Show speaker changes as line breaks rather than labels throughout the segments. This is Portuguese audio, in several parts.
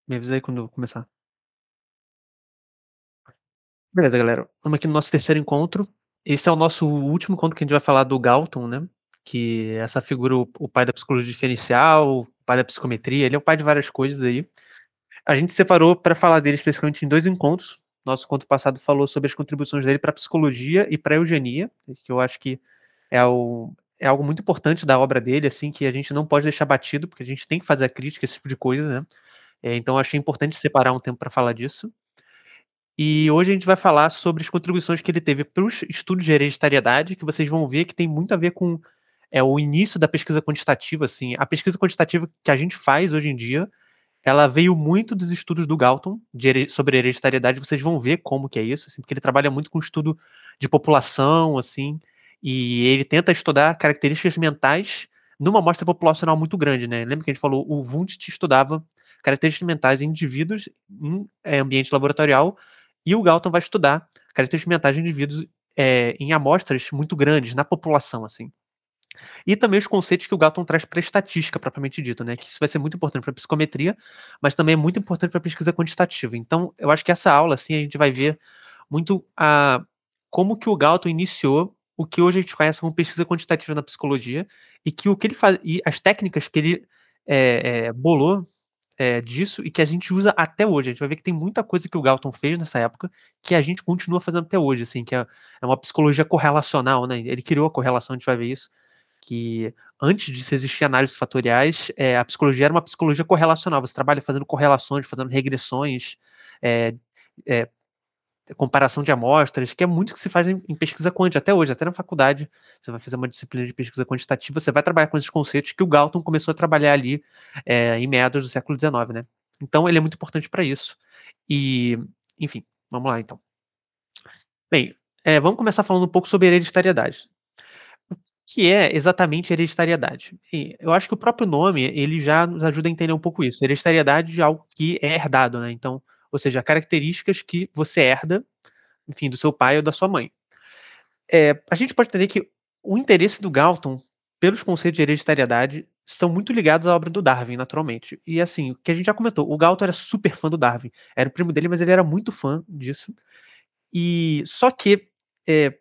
Me avisa aí quando começar. Beleza, galera. Estamos aqui no nosso terceiro encontro. Esse é o nosso último encontro que a gente vai falar do Galton, né? Que é essa figura, o pai da psicologia diferencial, o pai da psicometria, ele é o pai de várias coisas aí. A gente separou para falar dele especificamente em dois encontros. Nosso encontro passado falou sobre as contribuições dele para a psicologia e para a eugenia, que eu acho que é algo muito importante da obra dele, assim, que a gente não pode deixar batido, porque a gente tem que fazer a crítica, esse tipo de coisa, né? Então, eu achei importante separar um tempo para falar disso. E hoje a gente vai falar sobre as contribuições que ele teve para os estudos de hereditariedade, que vocês vão ver que tem muito a ver com o início da pesquisa quantitativa, assim. A pesquisa quantitativa que a gente faz hoje em dia, ela veio muito dos estudos do Galton sobre hereditariedade. Vocês vão ver como que é isso, assim, porque ele trabalha muito com estudo de população, assim, e ele tenta estudar características mentais numa amostra populacional muito grande, né? Lembra que a gente falou, o Wundt estudava características mentais em indivíduos em ambiente laboratorial, e o Galton vai estudar características mentais de indivíduos em amostras muito grandes, na população, assim. E também os conceitos que o Galton traz para a estatística, propriamente dito, né? Que isso vai ser muito importante para a psicometria, mas também é muito importante para a pesquisa quantitativa. Então, eu acho que essa aula, assim, a gente vai ver muito como que o Galton iniciou o que hoje a gente conhece como pesquisa quantitativa na psicologia, e que o que ele faz, e as técnicas que ele bolou disso e que a gente usa até hoje. A gente vai ver que tem muita coisa que o Galton fez nessa época que a gente continua fazendo até hoje, assim, que é uma psicologia correlacional, né? Ele criou a correlação, a gente vai ver isso, que antes de existir análises fatoriais, a psicologia era uma psicologia correlacional. Você trabalha fazendo correlações, fazendo regressões, é, é, comparação de amostras, que é muito que se faz em pesquisa quântica até hoje, até na faculdade. Você vai fazer uma disciplina de pesquisa quantitativa, você vai trabalhar com esses conceitos que o Galton começou a trabalhar ali em meados do século XIX, né? Então ele é muito importante para isso. E, enfim, vamos lá então. Bem, vamos começar falando um pouco sobre hereditariedade. O que é exatamente hereditariedade? E eu acho que o próprio nome, ele já nos ajuda a entender um pouco isso. Hereditariedade de algo que é herdado, né? Então, ou seja, características que você herda, enfim, do seu pai ou da sua mãe. A gente pode entender que o interesse do Galton pelos conceitos de hereditariedade são muito ligados à obra do Darwin, naturalmente. E assim, o que a gente já comentou, o Galton era super fã do Darwin. Era o primo dele, mas ele era muito fã disso. E só que eh,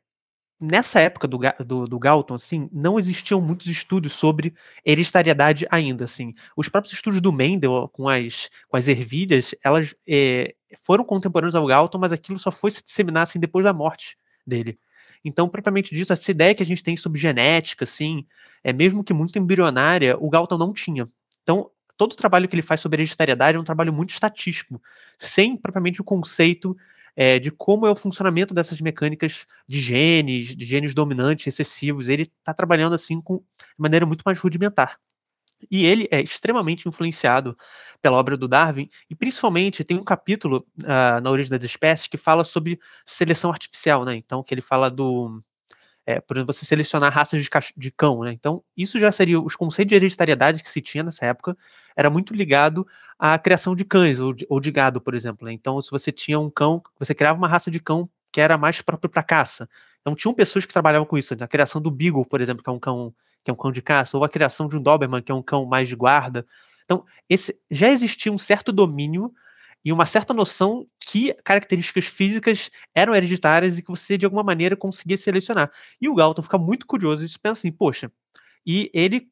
nessa época do Galton, assim, não existiam muitos estudos sobre hereditariedade ainda, assim. Os próprios estudos do Mendel com as ervilhas, elas foram contemporâneos ao Galton, mas aquilo só foi se disseminar, assim, depois da morte dele. Então, propriamente disso, essa ideia que a gente tem sobre genética, assim, mesmo que muito embrionária, o Galton não tinha. Então, todo o trabalho que ele faz sobre hereditariedade é um trabalho muito estatístico, sem propriamente o conceito de como é o funcionamento dessas mecânicas de genes dominantes, excessivos. Ele está trabalhando assim de maneira muito mais rudimentar. E ele é extremamente influenciado pela obra do Darwin, e principalmente tem um capítulo na Origem das Espécies que fala sobre seleção artificial, né? Então, que ele fala por exemplo, você selecionar raças de cão, né? Então, isso já seria os conceitos de hereditariedade que se tinha nessa época, era muito ligado à criação de cães ou de gado, por exemplo, né? Então, se você tinha um cão, você criava uma raça de cão que era mais próprio para caça. Então, tinham pessoas que trabalhavam com isso, né? A criação do Beagle, por exemplo, que é um cão de caça, ou a criação de um Doberman, que é um cão mais de guarda. Então, já existia um certo domínio e uma certa noção que características físicas eram hereditárias e que você, de alguma maneira, conseguia selecionar. E o Galton fica muito curioso e pensa assim, poxa, e ele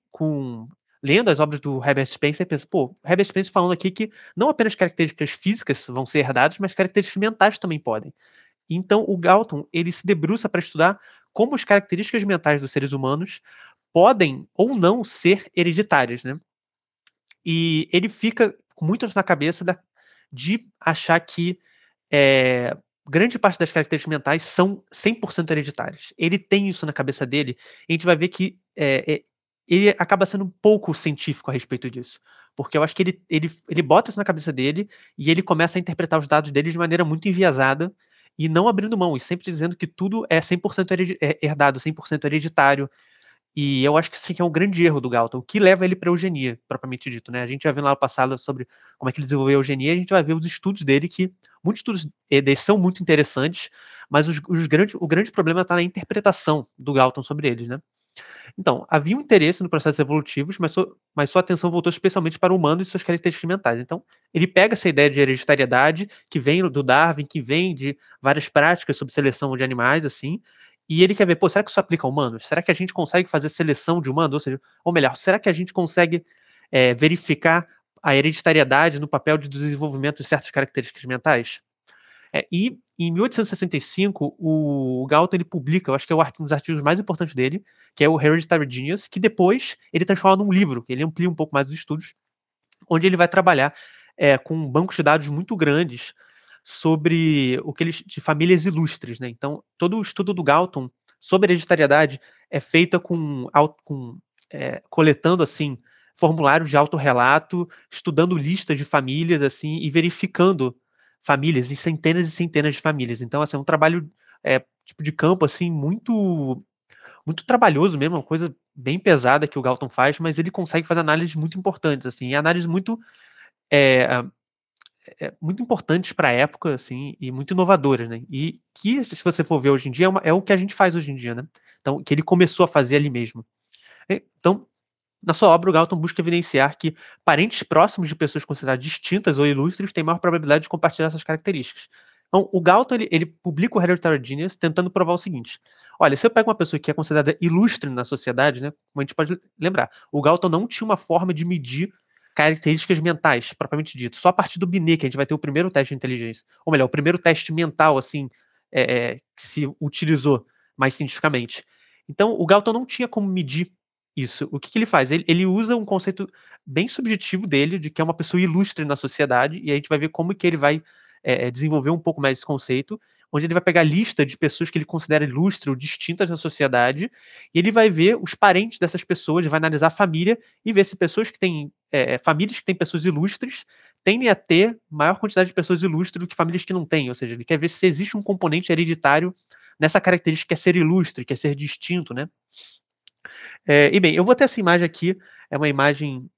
lendo as obras do Herbert Spencer, pensa, pô, Herbert Spencer falando aqui que não apenas características físicas vão ser herdadas, mas características mentais também podem. Então, o Galton, ele se debruça para estudar como as características mentais dos seres humanos podem ou não ser hereditárias, né? E ele fica com muito na cabeça de achar que grande parte das características mentais são 100% hereditárias. Ele tem isso na cabeça dele, e a gente vai ver que ele acaba sendo um pouco científico a respeito disso. Porque eu acho que ele bota isso na cabeça dele e ele começa a interpretar os dados dele de maneira muito enviesada e não abrindo mão, e sempre dizendo que tudo é 100% herdado, 100% hereditário, e eu acho que esse aqui é um grande erro do Galton, o que leva ele para a eugenia, propriamente dito, né? A gente já viu lá no passado sobre como é que ele desenvolveu a eugenia, a gente vai ver os estudos dele, que muitos estudos deles são muito interessantes, mas o grande problema está na interpretação do Galton sobre eles, né? Então, havia um interesse no processos evolutivos, mas sua atenção voltou especialmente para o humano e suas características mentais. Então, ele pega essa ideia de hereditariedade, que vem do Darwin, que vem de várias práticas sobre seleção de animais, assim, e ele quer ver, pô, será que isso aplica a humanos? Será que a gente consegue fazer seleção de humanos? Ou seja, ou melhor, será que a gente consegue verificar a hereditariedade no papel de desenvolvimento de certas características mentais? E em 1865, o Galton ele publica, eu acho que é um dos artigos mais importantes dele, que é o Hereditary Genius, que depois ele transforma num livro, que ele amplia um pouco mais os estudos, onde ele vai trabalhar com bancos de dados muito grandes sobre o que eles de famílias ilustres, né? Então, todo o estudo do Galton sobre hereditariedade é feita coletando assim formulários de autorrelato, estudando listas de famílias assim e verificando famílias e centenas de famílias. Então, assim, é um trabalho tipo de campo assim muito trabalhoso mesmo, uma coisa bem pesada que o Galton faz, mas ele consegue fazer análises muito importantes, assim, e análises é, muito importantes para a época, assim, e muito inovadoras, né? E que, se você for ver hoje em dia, é o que a gente faz hoje em dia, né? Então, que ele começou a fazer ali mesmo. Então, na sua obra, o Galton busca evidenciar que parentes próximos de pessoas consideradas distintas ou ilustres têm maior probabilidade de compartilhar essas características. Então, o Galton ele publica o Hereditary Genius tentando provar o seguinte: olha, se eu pego uma pessoa que é considerada ilustre na sociedade, né, como a gente pode lembrar, o Galton não tinha uma forma de medir características mentais, propriamente dito. Só a partir do Binet que a gente vai ter o primeiro teste de inteligência. Ou melhor, o primeiro teste mental, assim, que se utilizou mais cientificamente. Então, o Galton não tinha como medir isso. O que que ele faz? Ele usa um conceito bem subjetivo dele, de que é uma pessoa ilustre na sociedade, e a gente vai ver como que ele vai desenvolver um pouco mais esse conceito, onde ele vai pegar a lista de pessoas que ele considera ilustres ou distintas na sociedade, e ele vai ver os parentes dessas pessoas, vai analisar a família e ver se pessoas que têm famílias que têm pessoas ilustres tendem a ter maior quantidade de pessoas ilustres do que famílias que não têm. Ou seja, ele quer ver se existe um componente hereditário nessa característica que é ser ilustre, que é ser distinto, né? E bem, eu vou ter essa imagem aqui, é uma imagem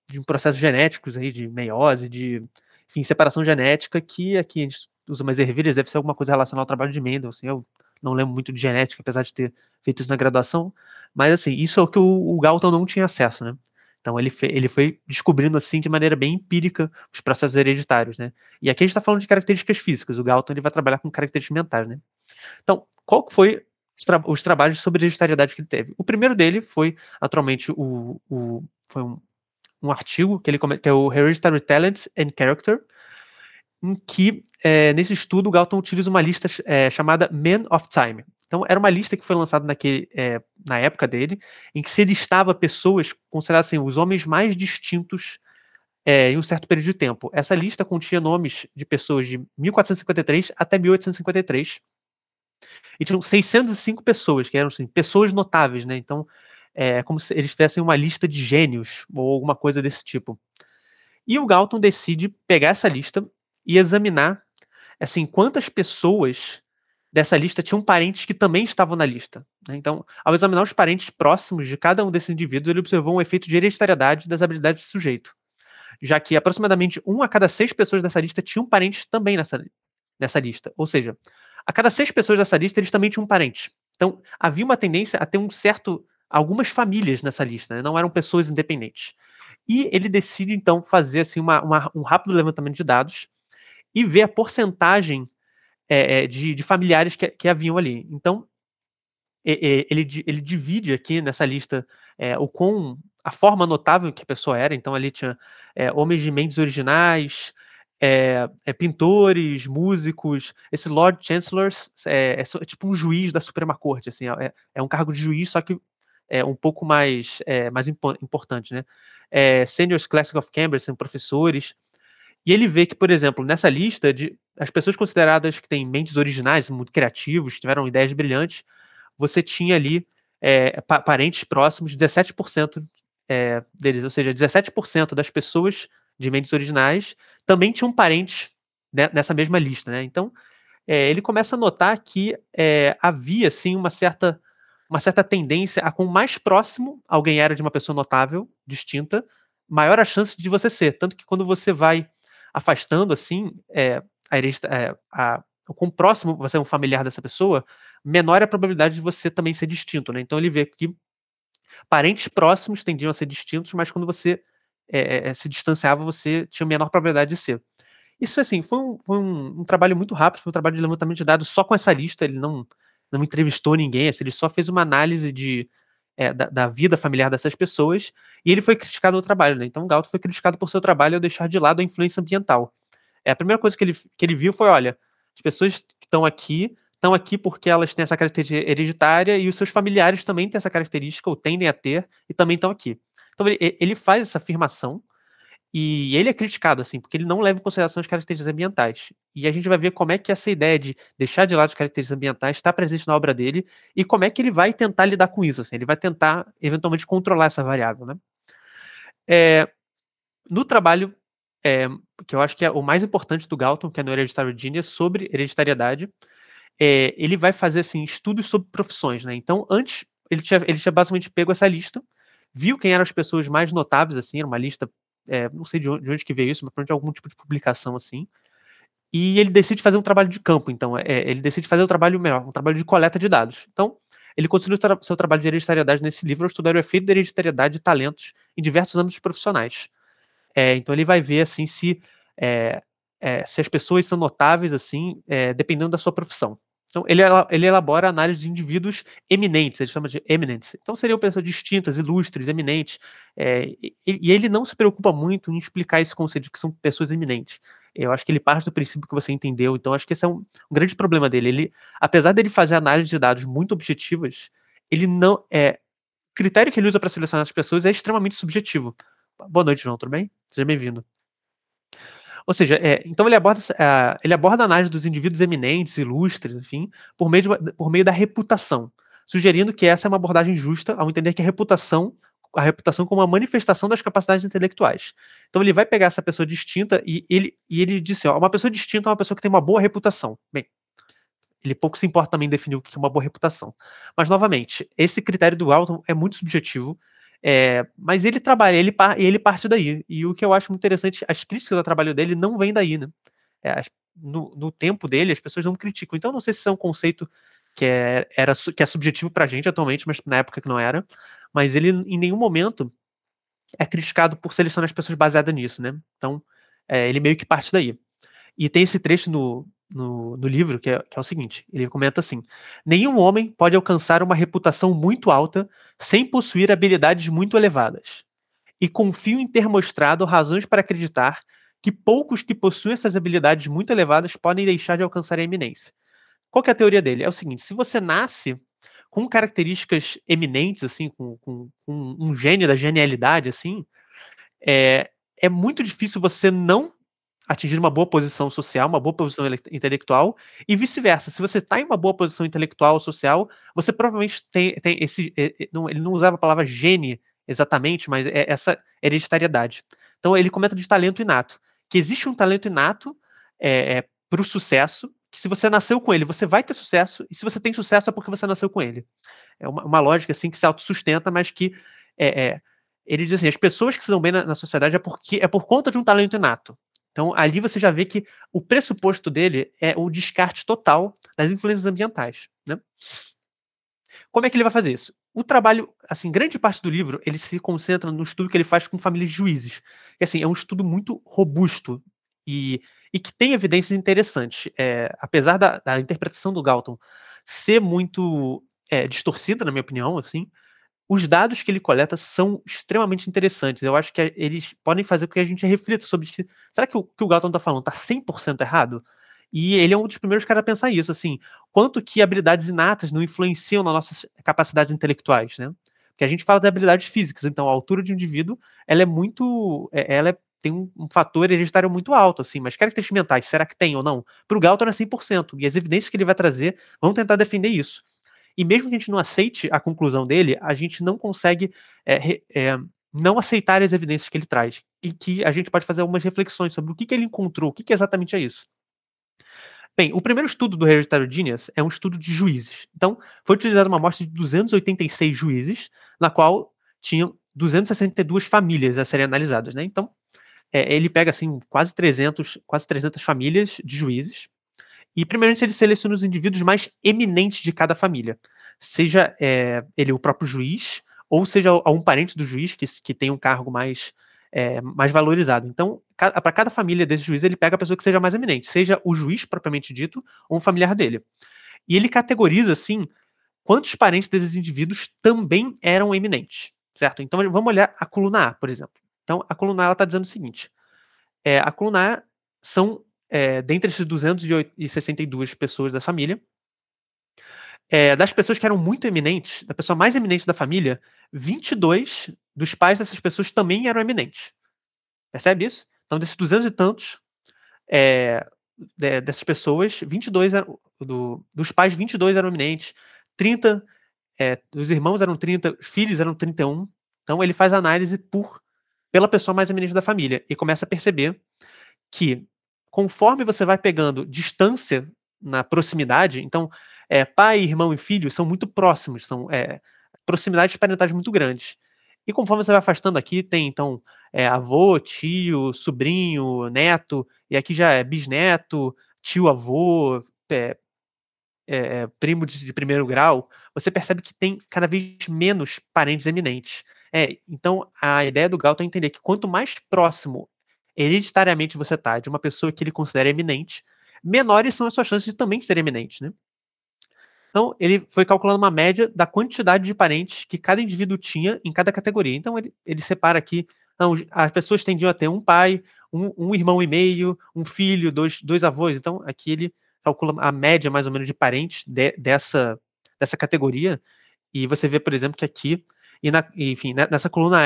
de um processos genéticos aí, de meiose, de enfim, separação genética, que aqui a gente usa umas ervilhas, deve ser alguma coisa relacionada ao trabalho de Mendel, assim, eu não lembro muito de genética, apesar de ter feito isso na graduação, mas assim, isso é o que o Galton não tinha acesso, né? Então ele foi descobrindo assim de maneira bem empírica os processos hereditários, né? E aqui a gente está falando de características físicas, o Galton ele vai trabalhar com características mentais, né? Então, qual que foi os trabalhos sobre hereditariedade que ele teve? O primeiro dele foi, naturalmente, foi um artigo que é o Hereditary Talent and Character, em que, nesse estudo, o Galton utiliza uma lista chamada Man of Time. Então, era uma lista que foi lançada na época dele, em que se listava pessoas consideradas assim, os homens mais distintos em um certo período de tempo. Essa lista continha nomes de pessoas de 1453 até 1853, e tinham 605 pessoas, que eram assim, pessoas notáveis, né? Então, é como se eles tivessem uma lista de gênios ou alguma coisa desse tipo. E o Galton decide pegar essa lista e examinar, assim, quantas pessoas dessa lista tinham parentes que também estavam na lista, né? Então, ao examinar os parentes próximos de cada um desses indivíduos, ele observou um efeito de hereditariedade das habilidades do sujeito, já que aproximadamente 1 a cada 6 pessoas dessa lista tinham parentes também nessa lista. Ou seja, a cada 6 pessoas dessa lista, eles também tinham parentes. Então, havia uma tendência a ter algumas famílias nessa lista, né? Não eram pessoas independentes. E ele decide, então, fazer assim, um rápido levantamento de dados e ver a porcentagem de familiares que haviam ali. Então, ele divide aqui nessa lista a forma notável que a pessoa era. Então, ali tinha homens de mentes originais, pintores, músicos. Esse Lord Chancellor é tipo um juiz da Suprema Corte, assim, é um cargo de juiz, só que é um pouco mais importante, né? Seniors Classic of Cambridge, são professores. E ele vê que, por exemplo, nessa lista, as pessoas consideradas que têm mentes originais, muito criativos, tiveram ideias brilhantes, você tinha ali parentes próximos, 17% deles, ou seja, 17% das pessoas de mentes originais também tinham parentes nessa mesma lista, né? Então, ele começa a notar que havia, sim, uma certa tendência a, com mais próximo alguém era de uma pessoa notável, distinta, maior a chance de você ser. Tanto que quando você vai afastando, assim, o quão próximo você é um familiar dessa pessoa, menor é a probabilidade de você também ser distinto, né? Então ele vê que parentes próximos tendiam a ser distintos, mas quando você se distanciava, você tinha menor probabilidade de ser. Isso, assim, foi um trabalho muito rápido, foi um trabalho de levantamento de dados só com essa lista, ele não entrevistou ninguém, assim, ele só fez uma análise da vida familiar dessas pessoas, e ele foi criticado no trabalho, né? Então o Galton foi criticado por seu trabalho ao deixar de lado a influência ambiental. A primeira coisa que ele viu foi: olha, as pessoas que estão aqui porque elas têm essa característica hereditária e os seus familiares também têm essa característica, ou tendem a ter, e também estão aqui. Então ele faz essa afirmação e ele é criticado, assim, porque ele não leva em consideração as características ambientais. E a gente vai ver como é que essa ideia de deixar de lado as características ambientais está presente na obra dele e como é que ele vai tentar lidar com isso, assim, ele vai tentar eventualmente controlar essa variável, né? É, no trabalho, eh, que eu acho que é o mais importante do Galton, que é no Hereditary Genius, sobre hereditariedade, ele vai fazer, assim, estudos sobre profissões, né? Então, antes, ele tinha basicamente pego essa lista, viu quem eram as pessoas mais notáveis, assim, era uma lista, não sei de onde que veio isso, mas provavelmente algum tipo de publicação, assim, e ele decide fazer um trabalho de campo, então, ele decide fazer o trabalho melhor, um trabalho de coleta de dados. Então, ele continua o seu trabalho de hereditariedade nesse livro, ao estudar o efeito da hereditariedade de talentos em diversos âmbitos profissionais. Então ele vai ver, assim, eh se as pessoas são notáveis, assim, dependendo da sua profissão. Então ele elabora análise de indivíduos eminentes, ele chama de eminents. Então seriam pessoas distintas, ilustres, eminentes, e ele não se preocupa muito em explicar esse conceito de que são pessoas eminentes. Eu acho que ele parte do princípio que você entendeu, então acho que esse é um grande problema dele. Ele, apesar dele fazer análise de dados muito objetivas, ele não o critério que ele usa para selecionar as pessoas é extremamente subjetivo. Boa noite, João, tudo bem? Seja bem-vindo. Ou seja, então ele aborda a análise dos indivíduos eminentes, ilustres, enfim, por meio da reputação, sugerindo que essa é uma abordagem justa ao entender que a reputação como uma manifestação das capacidades intelectuais. Então ele vai pegar essa pessoa distinta e ele diz assim: ó, uma pessoa distinta é uma pessoa que tem uma boa reputação. Bem, ele pouco se importa também em definir o que é uma boa reputação. Mas, novamente, esse critério do Galton é muito subjetivo, mas ele trabalha, ele parte daí. E o que eu acho muito interessante, as críticas ao trabalho dele não vêm daí, né? No tempo dele, as pessoas não criticam. Então, não sei se isso é um conceito que é subjetivo pra gente atualmente, mas na época que não era. Mas ele, em nenhum momento, é criticado por selecionar as pessoas baseadas nisso, né? Então, ele meio que parte daí. E tem esse trecho no livro que é o seguinte: ele comenta assim: nenhum homem pode alcançar uma reputação muito alta sem possuir habilidades muito elevadas. E confio em ter mostrado razões para acreditar que poucos que possuem essas habilidades muito elevadas podem deixar de alcançar a eminência. Qual que é a teoria dele? É o seguinte: se você nasce com características eminentes, assim, com um gênio da genialidade, assim, é muito difícil você não atingir uma boa posição social, uma boa posição intelectual, e vice-versa. Se você está em uma boa posição intelectual ou social, você provavelmente tem esse. Ele não usava a palavra gene exatamente, mas é essa hereditariedade. Então ele comenta de talento inato, que existe um talento inato para o sucesso, que se você nasceu com ele, você vai ter sucesso, e se você tem sucesso é porque você nasceu com ele. É uma lógica assim que se autossustenta, mas que é, é, ele diz assim: as pessoas que se dão bem na sociedade é por conta de um talento inato. Então, ali você já vê que o pressuposto dele é o descarte total das influências ambientais, né? Como é que ele vai fazer isso? O trabalho, assim, grande parte do livro, ele se concentra no estudo que ele faz com famílias de juízes. Que, assim, é um estudo muito robusto e que tem evidências interessantes. Apesar da interpretação do Galton ser muito distorcida, na minha opinião, assim, os dados que ele coleta são extremamente interessantes. Eu acho que eles podem fazer com que a gente reflita sobre será que o Galton está falando está 100% errado? E ele é um dos primeiros caras a pensar isso, assim, quanto que habilidades inatas não influenciam nas nossas capacidades intelectuais, né? Porque a gente fala de habilidades físicas, então a altura de um indivíduo, ela é muito, tem um fator hereditário muito alto, assim, mas características mentais, será que tem ou não? Para o Galton é 100%, e as evidências que ele vai trazer vão tentar defender isso. E mesmo que a gente não aceite a conclusão dele, a gente não consegue não aceitar as evidências que ele traz. E que a gente pode fazer algumas reflexões sobre o que ele encontrou, o que exatamente é isso. Bem, o primeiro estudo do Hereditary Genius é um estudo de juízes. Então, foi utilizada uma amostra de 286 juízes, na qual tinham 262 famílias a serem analisadas, né? Então, ele pega assim quase 300 famílias de juízes E, primeiramente, ele seleciona os indivíduos mais eminentes de cada família, seja ele o próprio juiz, ou seja um parente do juiz que tem um cargo mais valorizado. Então, para cada família desse juiz, ele pega a pessoa que seja mais eminente, seja o juiz propriamente dito ou um familiar dele. E ele categoriza, assim, quantos parentes desses indivíduos também eram eminentes, certo? Então, vamos olhar a coluna A, por exemplo. Então, a coluna A está dizendo o seguinte: a coluna A são, dentre esses 262 pessoas da família, das pessoas que eram muito eminentes, da pessoa mais eminente da família, 22 dos pais dessas pessoas também eram eminentes. Percebe isso? Então, desses 200 e tantos, dessas pessoas, 22 eram, dos pais, 22 eram eminentes, 30, os irmãos eram 30, os filhos eram 31. Então, ele faz análise pela pessoa mais eminente da família e começa a perceber que, conforme você vai pegando distância na proximidade, então, pai, irmão e filho são muito próximos, são proximidades parentais muito grandes. E conforme você vai afastando aqui, tem então avô, tio, sobrinho, neto, e aqui já é bisneto, tio-avô, primo de primeiro grau, você percebe que tem cada vez menos parentes eminentes. Então, a ideia do Galton é entender que quanto mais próximo hereditariamente você está de uma pessoa que ele considera eminente, menores são as suas chances de também ser eminente, né? Então, ele foi calculando uma média da quantidade de parentes que cada indivíduo tinha em cada categoria. Então, ele separa aqui, não, as pessoas tendiam a ter um pai, um irmão e meio, um filho, dois avós. Então, aqui ele calcula a média, mais ou menos, de parentes dessa categoria. E você vê, por exemplo, que aqui, enfim, nessa coluna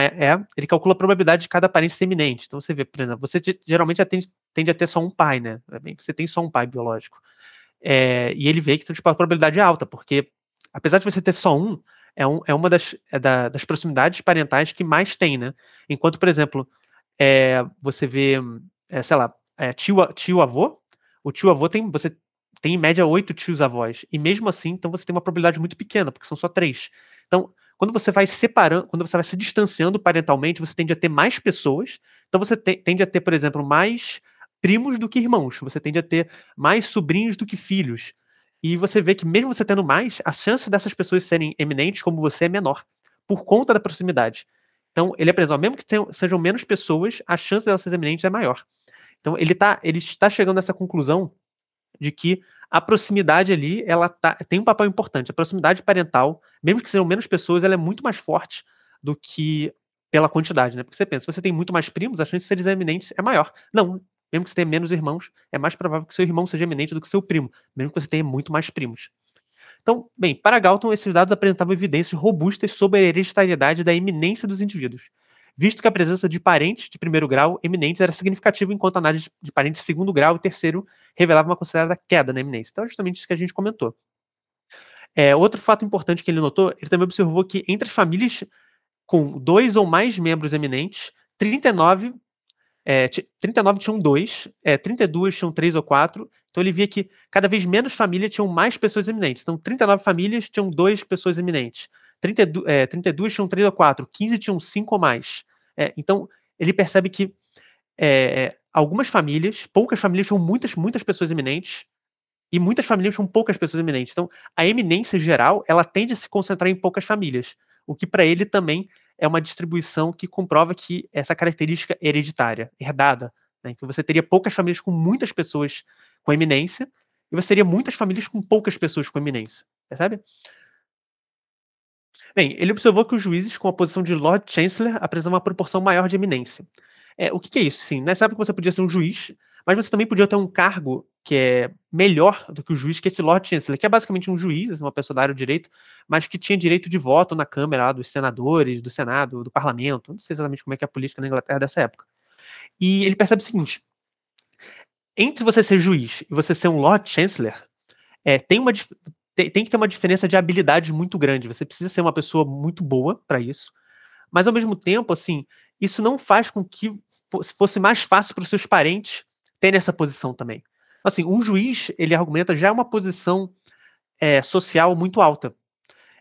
ele calcula a probabilidade de cada parente ser eminente. Então, você vê, por exemplo, você geralmente tende a ter só um pai, né? Você tem só um pai biológico. E ele vê que tipo, a probabilidade é alta, porque apesar de você ter só é uma das proximidades parentais que mais tem, né? Enquanto, por exemplo, você vê, sei lá, tio-avô, o tio-avô você tem em média 8 tios-avós, e mesmo assim, então você tem uma probabilidade muito pequena, porque são só 3. Então, quando você vai separando, quando você vai se distanciando parentalmente, você tende a ter mais pessoas, então você tende a ter, por exemplo, mais primos do que irmãos, você tende a ter mais sobrinhos do que filhos. E você vê que mesmo você tendo mais, a chance dessas pessoas serem eminentes como você é menor, por conta da proximidade. Então, ele apresenta, mesmo que sejam menos pessoas, a chance delas serem eminentes é maior. Então, ele está chegando nessa conclusão de que a proximidade ali, tem um papel importante. A proximidade parental, mesmo que sejam menos pessoas, ela é muito mais forte do que pela quantidade, né? Porque você pensa, se você tem muito mais primos, a chance de serem eminentes é maior. Não, mesmo que você tenha menos irmãos, é mais provável que seu irmão seja eminente do que seu primo, mesmo que você tenha muito mais primos. Então, bem, para Galton, esses dados apresentavam evidências robustas sobre a hereditariedade da eminência dos indivíduos, visto que a presença de parentes de primeiro grau eminentes era significativa, enquanto a análise de parentes de segundo grau e terceiro revelava uma considerada queda na eminência. Então, é justamente isso que a gente comentou. Outro fato importante que ele notou, ele também observou que entre as famílias com 2 ou mais membros eminentes, 39 39 tinham 2, 32 tinham 3 ou 4. Então ele via que cada vez menos famílias tinham mais pessoas eminentes. Então 39 famílias tinham 2 pessoas eminentes. 32 tinham 3 ou 4. 15 tinham 5 ou mais. Então ele percebe que algumas famílias, poucas famílias tinham muitas pessoas eminentes e muitas famílias tinham poucas pessoas eminentes. Então a eminência geral, ela tende a se concentrar em poucas famílias, o que para ele também é uma distribuição que comprova que essa característica hereditária, herdada, né? Então você teria poucas famílias com muitas pessoas com eminência e você teria muitas famílias com poucas pessoas com eminência, percebe? Bem, ele observou que os juízes com a posição de Lord Chancellor apresentavam uma proporção maior de eminência. O que é isso? Sim, nessa época você podia ser um juiz, mas você também podia ter um cargo que é melhor do que o juiz, que é esse Lord Chancellor, que é basicamente um juiz, uma pessoa da área do direito, mas que tinha direito de voto na Câmara lá, dos senadores, do Senado, do Parlamento. Não sei exatamente como é que é a política na Inglaterra dessa época. E ele percebe o seguinte: entre você ser juiz e você ser um Lord Chancellor, tem que ter uma diferença de habilidade muito grande. Você precisa ser uma pessoa muito boa para isso, mas ao mesmo tempo, assim, isso não faz com que fosse mais fácil para os seus parentes terem essa posição também. Assim, um juiz, ele argumenta, já é uma posição social muito alta.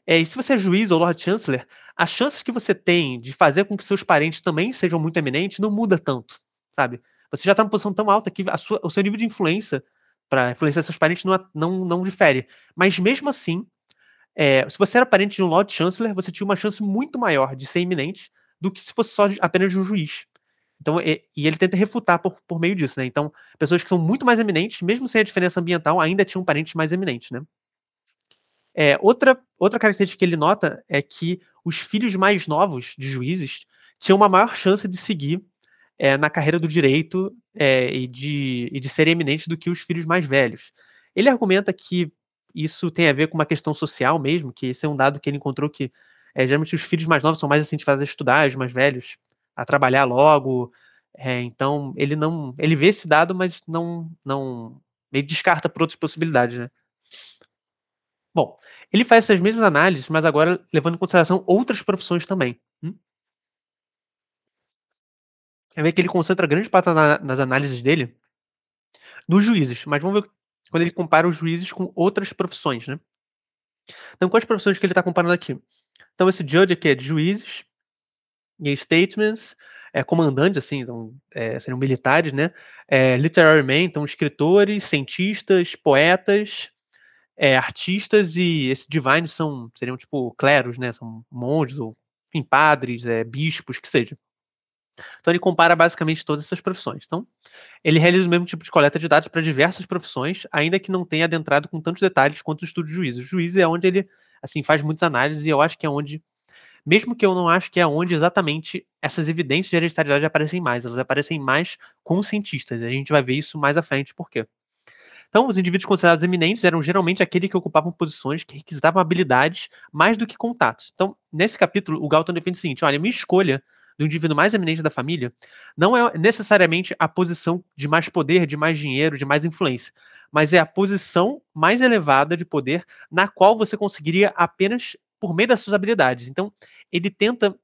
E se você é juiz ou Lord Chancellor, as chances que você tem de fazer com que seus parentes também sejam muito eminentes não muda tanto, sabe? Você já está numa posição tão alta que o seu nível de influência para influenciar seus parentes não difere. Mas mesmo assim, se você era parente de um Lord Chancellor, você tinha uma chance muito maior de ser iminente do que se fosse só apenas de um juiz. Então, e ele tenta refutar por meio disso, né? Então, pessoas que são muito mais eminentes, mesmo sem a diferença ambiental, ainda tinham parentes mais eminentes, né? Outra característica que ele nota é que os filhos mais novos de juízes tinham uma maior chance de seguir na carreira do direito e de serem eminentes do que os filhos mais velhos. Ele argumenta que isso tem a ver com uma questão social mesmo, que esse é um dado que ele encontrou que geralmente os filhos mais novos são mais incentivados a estudar, os mais velhos a trabalhar logo. Então ele vê esse dado, mas não ele descarta por outras possibilidades, né? Bom, ele faz essas mesmas análises, mas agora levando em consideração outras profissões também. Você vê que ele concentra grande parte nas análises dele nos juízes, mas vamos ver quando ele compara os juízes com outras profissões, né? Então, quais profissões que ele está comparando aqui? Então, esse judge aqui é de juízes, e statesmen, comandantes, assim, então, seriam militares, né? Literary men, então, escritores, cientistas, poetas, artistas, e esses divines seriam, tipo, cleros, né? São monges, ou, enfim, padres, bispos, que seja. Então, ele compara basicamente todas essas profissões. Então, ele realiza o mesmo tipo de coleta de dados para diversas profissões, ainda que não tenha adentrado com tantos detalhes quanto o estudo de juízes. O juiz é onde ele assim faz muitas análises, e eu acho que é onde, mesmo que eu não acho que é onde exatamente essas evidências de hereditariedade aparecem mais, elas aparecem mais com os cientistas, e a gente vai ver isso mais à frente, por quê? Então, os indivíduos considerados eminentes eram geralmente aqueles que ocupavam posições que requisitavam habilidades mais do que contatos. Então, nesse capítulo, o Galton defende o seguinte: olha, minha escolha do indivíduo mais eminente da família não é necessariamente a posição de mais poder, de mais dinheiro, de mais influência, mas é a posição mais elevada de poder na qual você conseguiria apenas por meio das suas habilidades. Então, ele tenta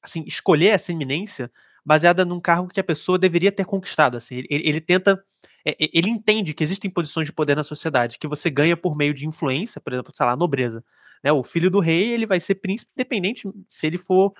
assim escolher essa eminência baseada num cargo que a pessoa deveria ter conquistado. Assim, ele tenta ele entende que existem posições de poder na sociedade que você ganha por meio de influência, por exemplo, sei lá, nobreza. Né? O filho do rei ele vai ser príncipe independente se ele for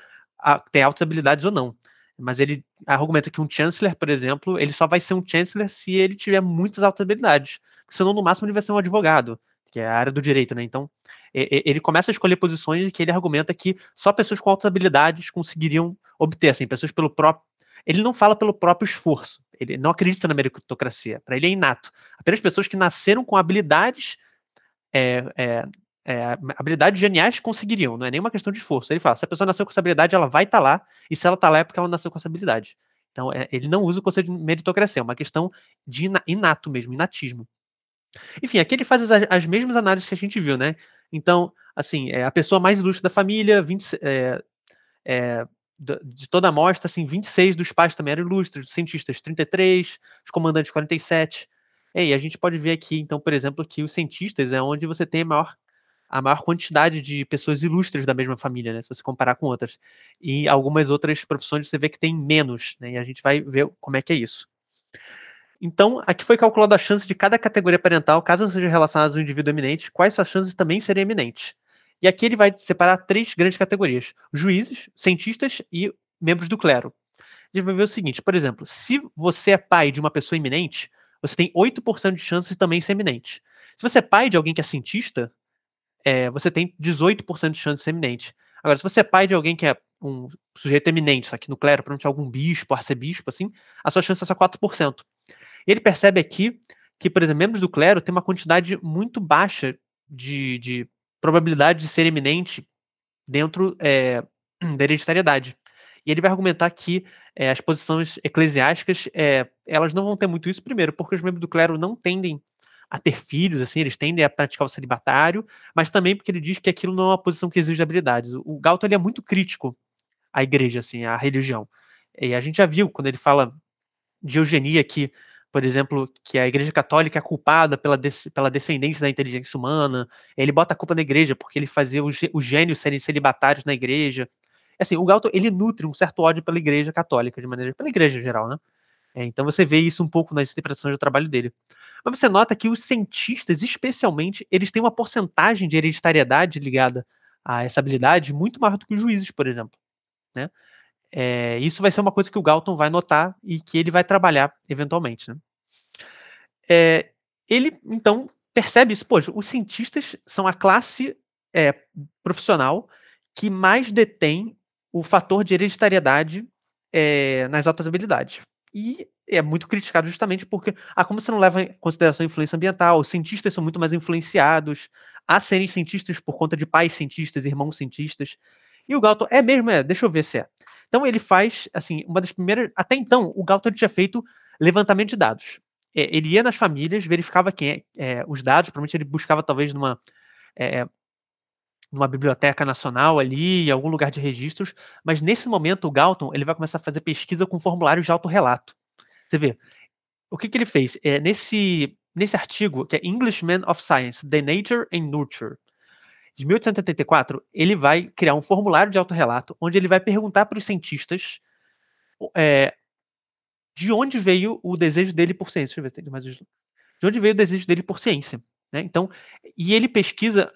ter altas habilidades ou não. Mas ele argumenta que um chancellor, por exemplo, ele só vai ser um chancellor se ele tiver muitas altas habilidades. Senão, no máximo, ele vai ser um advogado, que é a área do direito, né? Então, ele começa a escolher posições que ele argumenta que só pessoas com altas habilidades conseguiriam obter, assim, pessoas pelo próprio. Ele não fala pelo próprio esforço, ele não acredita na meritocracia, para ele é inato. Apenas pessoas que nasceram com habilidades, é, é, habilidades geniais conseguiriam, não é nenhuma questão de esforço. Ele fala: se a pessoa nasceu com essa habilidade, ela vai estar lá, e se ela está lá é porque ela nasceu com essa habilidade. Então, ele não usa o conceito de meritocracia, é uma questão de inato mesmo, inatismo. Enfim, aqui ele faz as mesmas análises que a gente viu, né? Então, assim, a pessoa mais ilustre da família, de toda a amostra, assim, 26 dos pais também eram ilustres, dos cientistas 33, os comandantes 47. E a gente pode ver aqui, então, por exemplo, que os cientistas é onde você tem a maior quantidade de pessoas ilustres da mesma família, né? Se você comparar com outras. E algumas outras profissões você vê que tem menos, né? E a gente vai ver como é que é isso. Então, aqui foi calculada a chance de cada categoria parental, caso não seja relacionado ao indivíduo eminente, quais suas chances também seriam eminentes. E aqui ele vai separar 3 grandes categorias: juízes, cientistas e membros do clero. A gente vai ver o seguinte, por exemplo, se você é pai de uma pessoa eminente, você tem 8% de chance de também ser eminente. Se você é pai de alguém que é cientista, você tem 18% de chance de ser eminente. Agora, se você é pai de alguém que é um sujeito eminente, só que no clero, provavelmente algum bispo, arcebispo, assim, a sua chance é só 4%. E ele percebe aqui que, por exemplo, membros do clero têm uma quantidade muito baixa de probabilidade de ser eminente dentro da hereditariedade. E ele vai argumentar que as posições eclesiásticas elas não vão ter muito isso, primeiro, porque os membros do clero não tendem a ter filhos, assim, eles tendem a praticar o celibatário, mas também porque ele diz que aquilo não é uma posição que exige habilidades. O Galton ele é muito crítico à igreja, assim, à religião. E a gente já viu quando ele fala de eugenia que, por exemplo, que a Igreja Católica é culpada pela descendência da inteligência humana. Ele bota a culpa na igreja porque ele fazia os gênios serem celibatários na igreja. Assim, o Galton, ele nutre um certo ódio pela Igreja Católica, pela igreja em geral, né? Então você vê isso um pouco nas interpretações do trabalho dele. Mas você nota que os cientistas, especialmente, eles têm uma porcentagem de hereditariedade ligada a essa habilidade muito maior do que os juízes, por exemplo, né? Isso vai ser uma coisa que o Galton vai notar e que ele vai trabalhar eventualmente, né? É, ele, então, percebe isso. Poxa, os cientistas são a classe profissional que mais detém o fator de hereditariedade nas altas habilidades. E é muito criticado justamente porque, como você não leva em consideração a influência ambiental, os cientistas são muito mais influenciados a serem cientistas por conta de pais cientistas, irmãos cientistas. E o Galton deixa eu ver se é. Então ele faz, assim, uma das primeiras. Até então, o Galton tinha feito levantamento de dados. Ele ia nas famílias, verificava os dados, provavelmente ele buscava talvez numa biblioteca nacional ali, em algum lugar de registros, mas nesse momento o Galton ele vai começar a fazer pesquisa com formulários de autorrelato. Você vê, o que ele fez? Nesse artigo, que é Englishman of Science, The Nature and Nurture, de 1874, ele vai criar um formulário de autorrelato, onde ele vai perguntar para os cientistas é, de onde veio o desejo dele por ciência. Deixa eu ver se tem mais. De onde veio o desejo dele por ciência. Né? Então, e ele pesquisa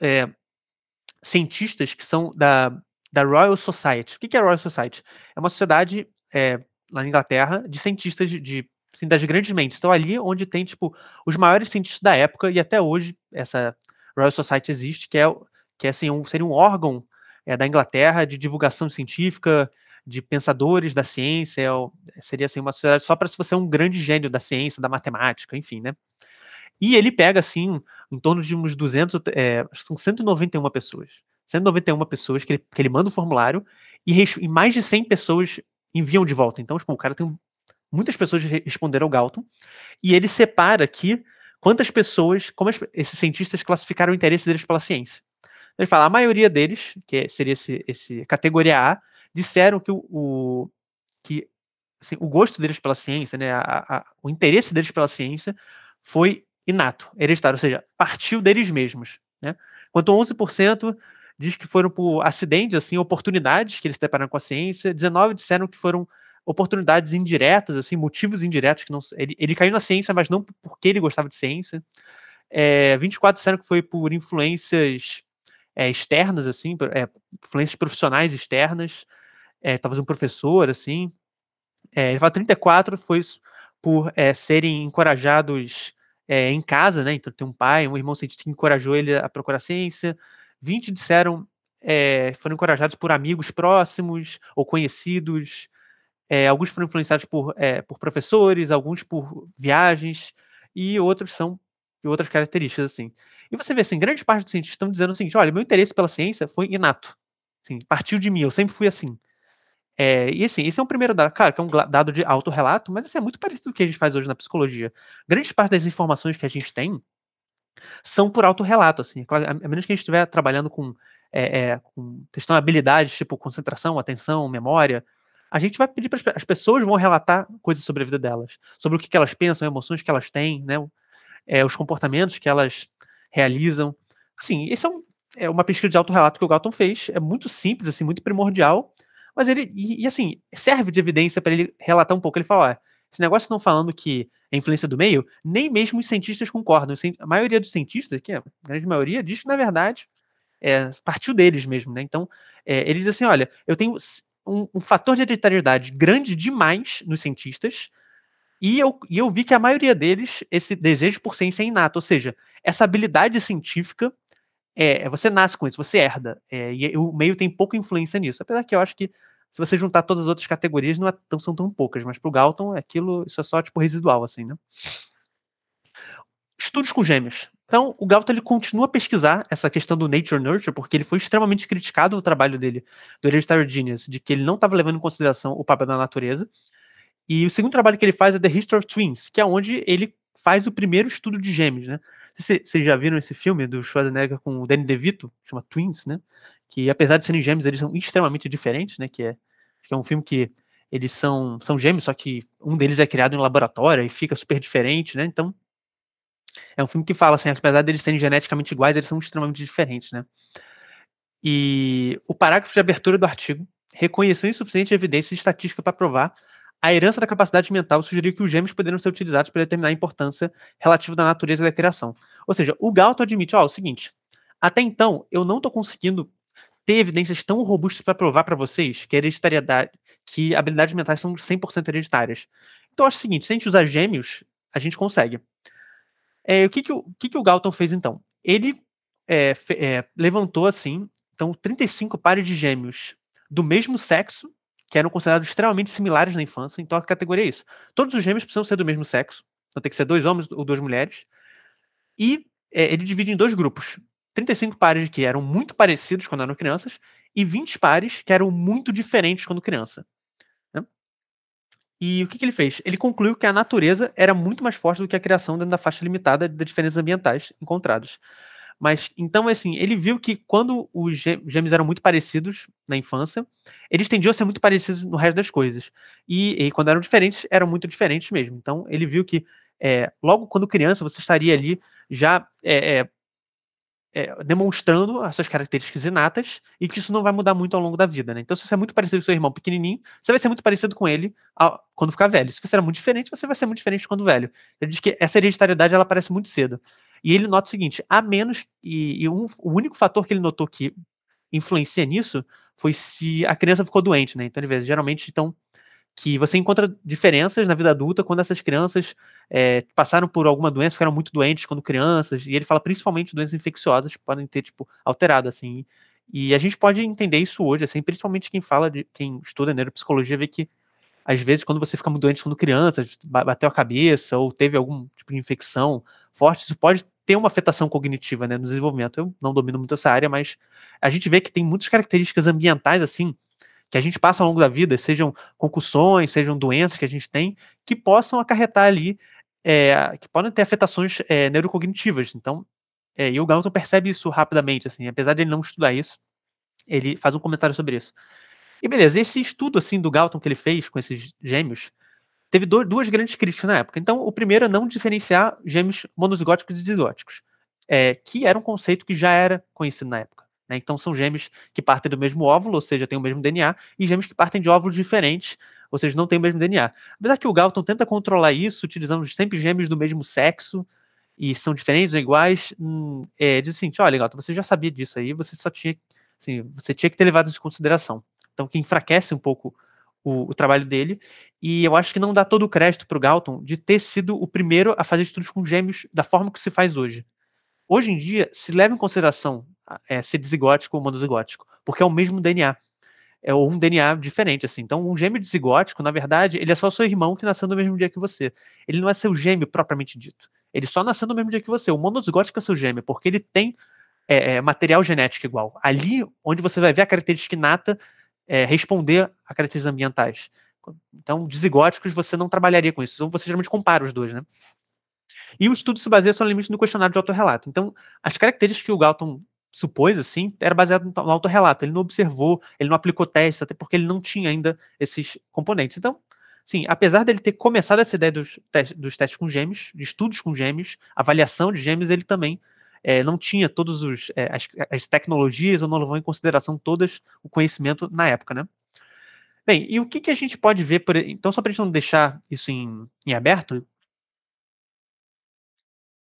cientistas que são da Royal Society. O que é a Royal Society? É uma sociedade lá na Inglaterra de cientistas assim, das grandes mentes. Então, ali onde tem tipo, os maiores cientistas da época, e até hoje essa Royal Society existe, que é assim, seria um órgão da Inglaterra de divulgação científica, de pensadores da ciência, seria assim, uma sociedade só para se você é um grande gênio da ciência, da matemática, enfim, né? E ele pega, assim, em torno de uns 200, são 191 pessoas. 191 pessoas que ele manda o formulário e mais de 100 pessoas enviam de volta. Então, tipo, o cara tem muitas pessoas responderam ao Galton e ele separa aqui quantas pessoas, esses cientistas classificaram o interesse deles pela ciência. Ele fala, a maioria deles, que seria esse categoria A, disseram que assim, o gosto deles pela ciência, né, o interesse deles pela ciência foi inato, hereditário, ou seja, partiu deles mesmos. Né? Enquanto 11% diz que foram por acidentes, assim, oportunidades que eles se depararam com a ciência, 19% disseram que foram oportunidades indiretas, assim, motivos indiretos, que não, ele caiu na ciência, mas não porque ele gostava de ciência. 24% disseram que foi por influências externas, assim, influências profissionais externas, talvez um professor, assim, ele fala 34 foi por serem encorajados em casa, né? Então tem um pai, um irmão cientista que encorajou ele a procurar ciência. 20 disseram foram encorajados por amigos próximos ou conhecidos. Alguns foram influenciados por professores, alguns por viagens e outros são de outras características assim. E você vê assim, grande parte dos cientistas estão dizendo o seguinte: olha, meu interesse pela ciência foi inato, assim, partiu de mim, eu sempre fui assim. E assim, esse é um primeiro dado, claro, que é um dado de autorrelato, mas assim, é muito parecido com o que a gente faz hoje na psicologia. Grande parte das informações que a gente tem são por autorrelato, assim, a menos que a gente estiver trabalhando com questão de habilidades, tipo concentração, atenção, memória, a gente vai pedir para as pessoas vão relatar coisas sobre a vida delas, sobre o que elas pensam, emoções que elas têm, né, os comportamentos que elas realizam. Assim, esse é uma pesquisa de autorrelato que o Galton fez, é muito simples, assim, muito primordial, mas assim, serve de evidência para ele relatar um pouco. Ele fala, esse negócio estão falando que é influência do meio, nem mesmo os cientistas concordam. A maioria dos cientistas, que é a grande maioria, diz que, na verdade, partiu deles mesmo, né? Então, ele diz assim, olha, eu tenho um fator de hereditariedade grande demais nos cientistas, e eu vi que a maioria deles, esse desejo por ciência é inato, ou seja, essa habilidade científica, você nasce com isso, você herda, e o meio tem pouca influência nisso, apesar que eu acho que se você juntar todas as outras categorias, são tão poucas, mas pro Galton, isso é só, tipo, residual, assim, né? Estudos com gêmeos. Então, o Galton, ele continua a pesquisar essa questão do Nature Nurture, porque ele foi extremamente criticado no trabalho dele, do Hereditary Genius, de que ele não estava levando em consideração o papel da natureza. E o segundo trabalho que ele faz é The History of Twins, que é onde ele faz o primeiro estudo de gêmeos, né? Vocês já viram esse filme do Schwarzenegger com o Danny DeVito, que chama Twins, né? Que apesar de serem gêmeos, eles são extremamente diferentes, né? Que é um filme que eles são gêmeos, só que um deles é criado em laboratório e fica super diferente, né? Então, é um filme que fala assim, apesar deles serem geneticamente iguais, eles são extremamente diferentes, né? E o parágrafo de abertura do artigo reconheceu insuficiente evidência estatística para provar a herança da capacidade mental, sugeriu que os gêmeos poderiam ser utilizados para determinar a importância relativa da natureza da criação. Ou seja, o Galton admite, o seguinte, até então eu não estou conseguindo ter evidências tão robustas para provar para vocês que a hereditariedade, que habilidades mentais são 100% hereditárias. Então eu acho o seguinte, se a gente usar gêmeos, a gente consegue. O que que o Galton fez então? Ele levantou assim, então 35 pares de gêmeos do mesmo sexo, que eram considerados extremamente similares na infância, então a categoria é isso. Todos os gêmeos precisam ser do mesmo sexo, então tem que ser 2 homens ou 2 mulheres, e ele divide em 2 grupos. 35 pares que eram muito parecidos quando eram crianças, e 20 pares que eram muito diferentes quando criança, né. E o que que ele fez? Ele concluiu que a natureza era muito mais forte do que a criação dentro da faixa limitada de diferenças ambientais encontradas. Mas então, assim, ele viu que quando os gêmeos eram muito parecidos na infância, eles tendiam a ser muito parecidos no resto das coisas. E quando eram diferentes, eram muito diferentes mesmo. Então, ele viu que logo quando criança, você estaria ali já demonstrando as suas características inatas e que isso não vai mudar muito ao longo da vida, né? Então, se você é muito parecido com seu irmão pequenininho, você vai ser muito parecido com ele quando ficar velho. Se você era muito diferente, você vai ser muito diferente quando velho. Ele diz que essa hereditariedade ela aparece muito cedo. E ele nota o seguinte: a menos o único fator que ele notou que influencia nisso foi se a criança ficou doente, né? Então ele vê, geralmente, então, que você encontra diferenças na vida adulta quando essas crianças passaram por alguma doença, ficaram muito doentes quando crianças, e ele fala principalmente doenças infecciosas que podem ter, tipo, alterado, assim. E a gente pode entender isso hoje, assim, principalmente quem estuda neuropsicologia, vê que às vezes, quando você fica muito doente quando criança, bateu a cabeça ou teve algum tipo de infecção forte, isso pode ter uma afetação cognitiva, né, no desenvolvimento. Eu não domino muito essa área, mas a gente vê que tem muitas características ambientais, assim, que a gente passa ao longo da vida, sejam concussões, sejam doenças que a gente tem, que possam acarretar ali, que podem ter afetações neurocognitivas. Então, e o Galton percebe isso rapidamente, assim, apesar de ele não estudar isso, ele faz um comentário sobre isso. E beleza, esse estudo assim do Galton que ele fez com esses gêmeos, teve duas grandes críticas na época. Então, o primeiro é não diferenciar gêmeos monozigóticos e dizigóticos, que era um conceito que já era conhecido na época, né. Então são gêmeos que partem do mesmo óvulo, ou seja, têm o mesmo DNA, e gêmeos que partem de óvulos diferentes, ou seja, não têm o mesmo DNA. Apesar que o Galton tenta controlar isso utilizando sempre gêmeos do mesmo sexo, e são diferentes ou iguais, diz assim: "Olha, Galton, você já sabia disso aí, você só tinha assim, você tinha que ter levado isso em consideração". Então que enfraquece um pouco o trabalho dele, e eu acho que não dá todo o crédito para o Galton de ter sido o primeiro a fazer estudos com gêmeos da forma que se faz hoje. Hoje em dia, se leva em consideração ser dizigótico ou monozigótico, porque é o mesmo DNA, ou um DNA diferente, assim. Então, um gêmeo dizigótico, na verdade, ele é só seu irmão que nasceu no mesmo dia que você. Ele não é seu gêmeo propriamente dito. Ele só nasceu no mesmo dia que você. O monozigótico é seu gêmeo, porque ele tem material genético igual. Ali, onde você vai ver a característica inata responder a características ambientais. Então, dizigóticos você não trabalharia com isso. Então, você geralmente compara os dois, né? E o estudo se baseia só no limite do questionário de autorrelato. Então, as características que o Galton supôs, assim, era baseado no autorrelato. Ele não observou, ele não aplicou testes, até porque ele não tinha ainda esses componentes. Então, sim, apesar dele ter começado essa ideia dos testes com gêmeos, de estudos com gêmeos, avaliação de gêmeos, ele também não tinha todas as tecnologias ou não levou em consideração todas o conhecimento na época, né? Bem, e o que, que a gente pode ver por. Então, só para a gente não deixar isso em aberto,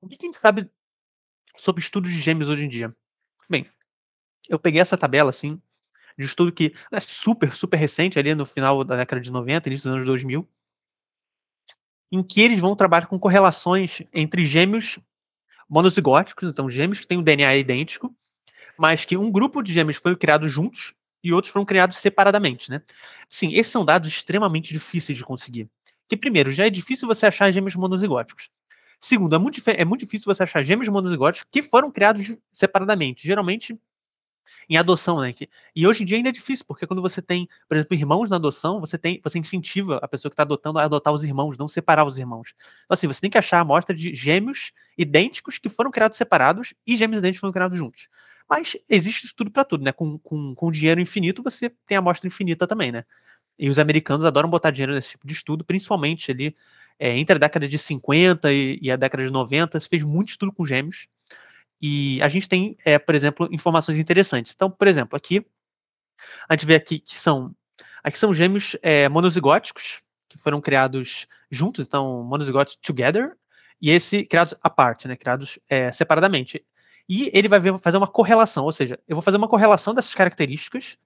o que, que a gente sabe sobre estudos de gêmeos hoje em dia? Bem, eu peguei essa tabela, assim, de estudo que é super, super recente, ali no final da década de 90, início dos anos 2000, em que eles vão trabalhar com correlações entre gêmeos monozigóticos, então gêmeos que têm um DNA idêntico, mas que um grupo de gêmeos foi criado juntos e outros foram criados separadamente, né? Sim, esses são dados extremamente difíceis de conseguir. Que primeiro, já é difícil você achar gêmeos monozigóticos. Segundo, é muito difícil você achar gêmeos monozigóticos que foram criados separadamente. Geralmente em adoção, né, e hoje em dia ainda é difícil, porque quando você tem, por exemplo, irmãos na adoção, você incentiva a pessoa que está adotando a adotar os irmãos, não separar os irmãos. Então, assim, você tem que achar a amostra de gêmeos idênticos que foram criados separados e gêmeos idênticos que foram criados juntos. Mas existe estudo para tudo, né, com dinheiro infinito, você tem amostra infinita também, né. E os americanos adoram botar dinheiro nesse tipo de estudo, principalmente ali, entre a década de 50 e a década de 90, se fez muito estudo com gêmeos, e a gente tem, por exemplo, informações interessantes. Então, por exemplo, aqui a gente vê aqui são gêmeos monozigóticos, que foram criados juntos, então monozigotes together, e esse criados apart, né, criados separadamente. E ele vai fazer uma correlação, ou seja, eu vou fazer uma correlação dessas características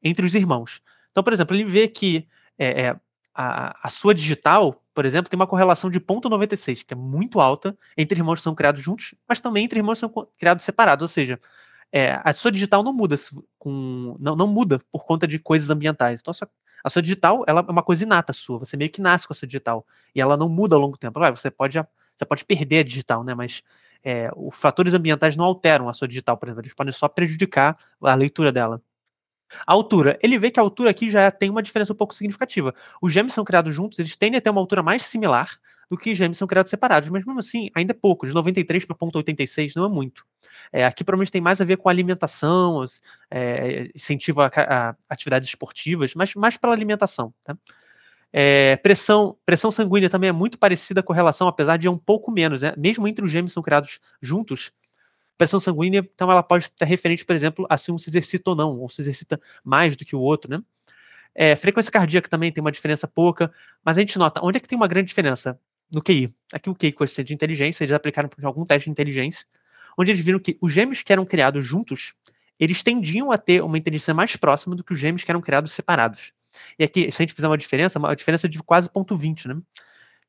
entre os irmãos. Então, por exemplo, ele vê que é, é, a sua digital, por exemplo, tem uma correlação de 0,96, que é muito alta entre irmãos que são criados juntos, mas também entre irmãos que são criados separados. Ou seja, a sua digital não muda não muda por conta de coisas ambientais. Então, a sua digital ela é uma coisa inata sua. Você meio que nasce com a sua digital e ela não muda ao longo do tempo. Claro, você pode perder a digital, né? Mas os fatores ambientais não alteram a sua digital, por exemplo. Eles podem só prejudicar a leitura dela. A altura. Ele vê que a altura aqui já tem uma diferença um pouco significativa. Os gêmeos são criados juntos, eles tendem a ter uma altura mais similar do que gêmeos são criados separados, mas mesmo assim, ainda é pouco. De 93 para 0,86 não é muito. Aqui provavelmente tem mais a ver com alimentação, incentivo a atividades esportivas, mas mais pela alimentação. Tá? Pressão sanguínea também é muito parecida com a relação, apesar de é um pouco menos. Né? Mesmo entre os gêmeos são criados juntos, pressão sanguínea, então ela pode estar referente, por exemplo, a se um se exercita ou não, ou se exercita mais do que o outro, né? Frequência cardíaca também tem uma diferença pouca, mas a gente nota, onde é que tem uma grande diferença? No QI. Aqui o QI, coeficiente de inteligência, eles aplicaram por algum teste de inteligência, onde eles viram que os gêmeos que eram criados juntos, eles tendiam a ter uma inteligência mais próxima do que os gêmeos que eram criados separados. E aqui, se a gente fizer uma diferença de quase 0,20, né?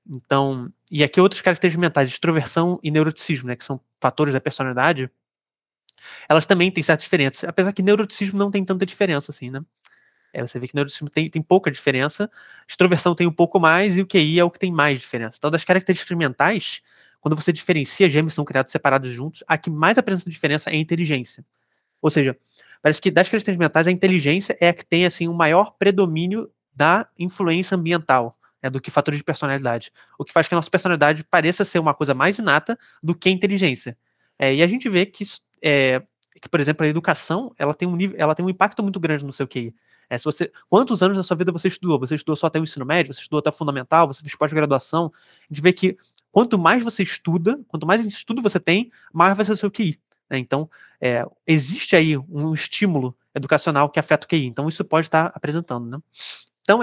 Então, e aqui outras características mentais, extroversão e neuroticismo, né, que são fatores da personalidade, elas também têm certas diferenças, apesar que neuroticismo não tem tanta diferença assim, né? Você vê que neuroticismo tem pouca diferença, extroversão tem um pouco mais e o QI é o que tem mais diferença. Então, das características mentais, quando você diferencia gêmeos que são criados separados juntos, a que mais apresenta diferença é a inteligência. Ou seja, parece que das características mentais, a inteligência é a que tem assim o maior predomínio da influência ambiental, né, do que fatores de personalidade. O que faz que a nossa personalidade pareça ser uma coisa mais inata do que a inteligência. E a gente vê que, por exemplo, a educação ela tem um impacto muito grande no seu QI. Quantos anos da sua vida você estudou? Você estudou só até o ensino médio? Você estudou até o fundamental? Você fez pós-graduação? A gente vê que quanto mais você estuda, quanto mais estudo você tem, mais vai ser o seu QI. Né? Então, existe aí um estímulo educacional que afeta o QI. Então, isso pode estar apresentando. Né? Então,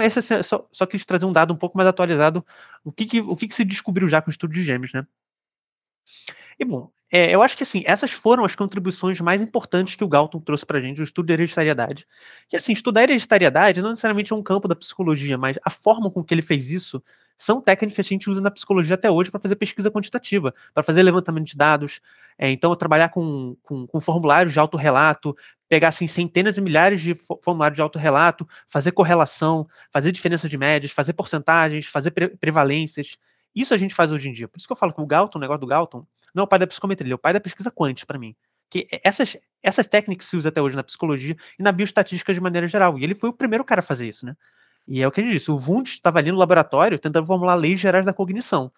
só quis trazer um dado um pouco mais atualizado. O que se descobriu já com o estudo de gêmeos, né? E bom, eu acho que assim, essas foram as contribuições mais importantes que o Galton trouxe pra gente, o estudo de hereditariedade. Que assim, estudar hereditariedade não necessariamente é um campo da psicologia, mas a forma com que ele fez isso são técnicas que a gente usa na psicologia até hoje para fazer pesquisa quantitativa, para fazer levantamento de dados. Então, trabalhar com formulários de autorrelato, pegar assim, centenas e milhares de formulários de autorrelato, fazer correlação, fazer diferença de médias, fazer porcentagens, fazer prevalências. Isso a gente faz hoje em dia. Por isso que eu falo que o negócio do Galton, não é o pai da psicometria, ele é o pai da pesquisa quant para mim. Que essas técnicas se usam até hoje na psicologia e na bioestatística de maneira geral. E ele foi o primeiro cara a fazer isso, né? E é o que ele disse, o Wundt estava ali no laboratório tentando formular leis gerais da cognição.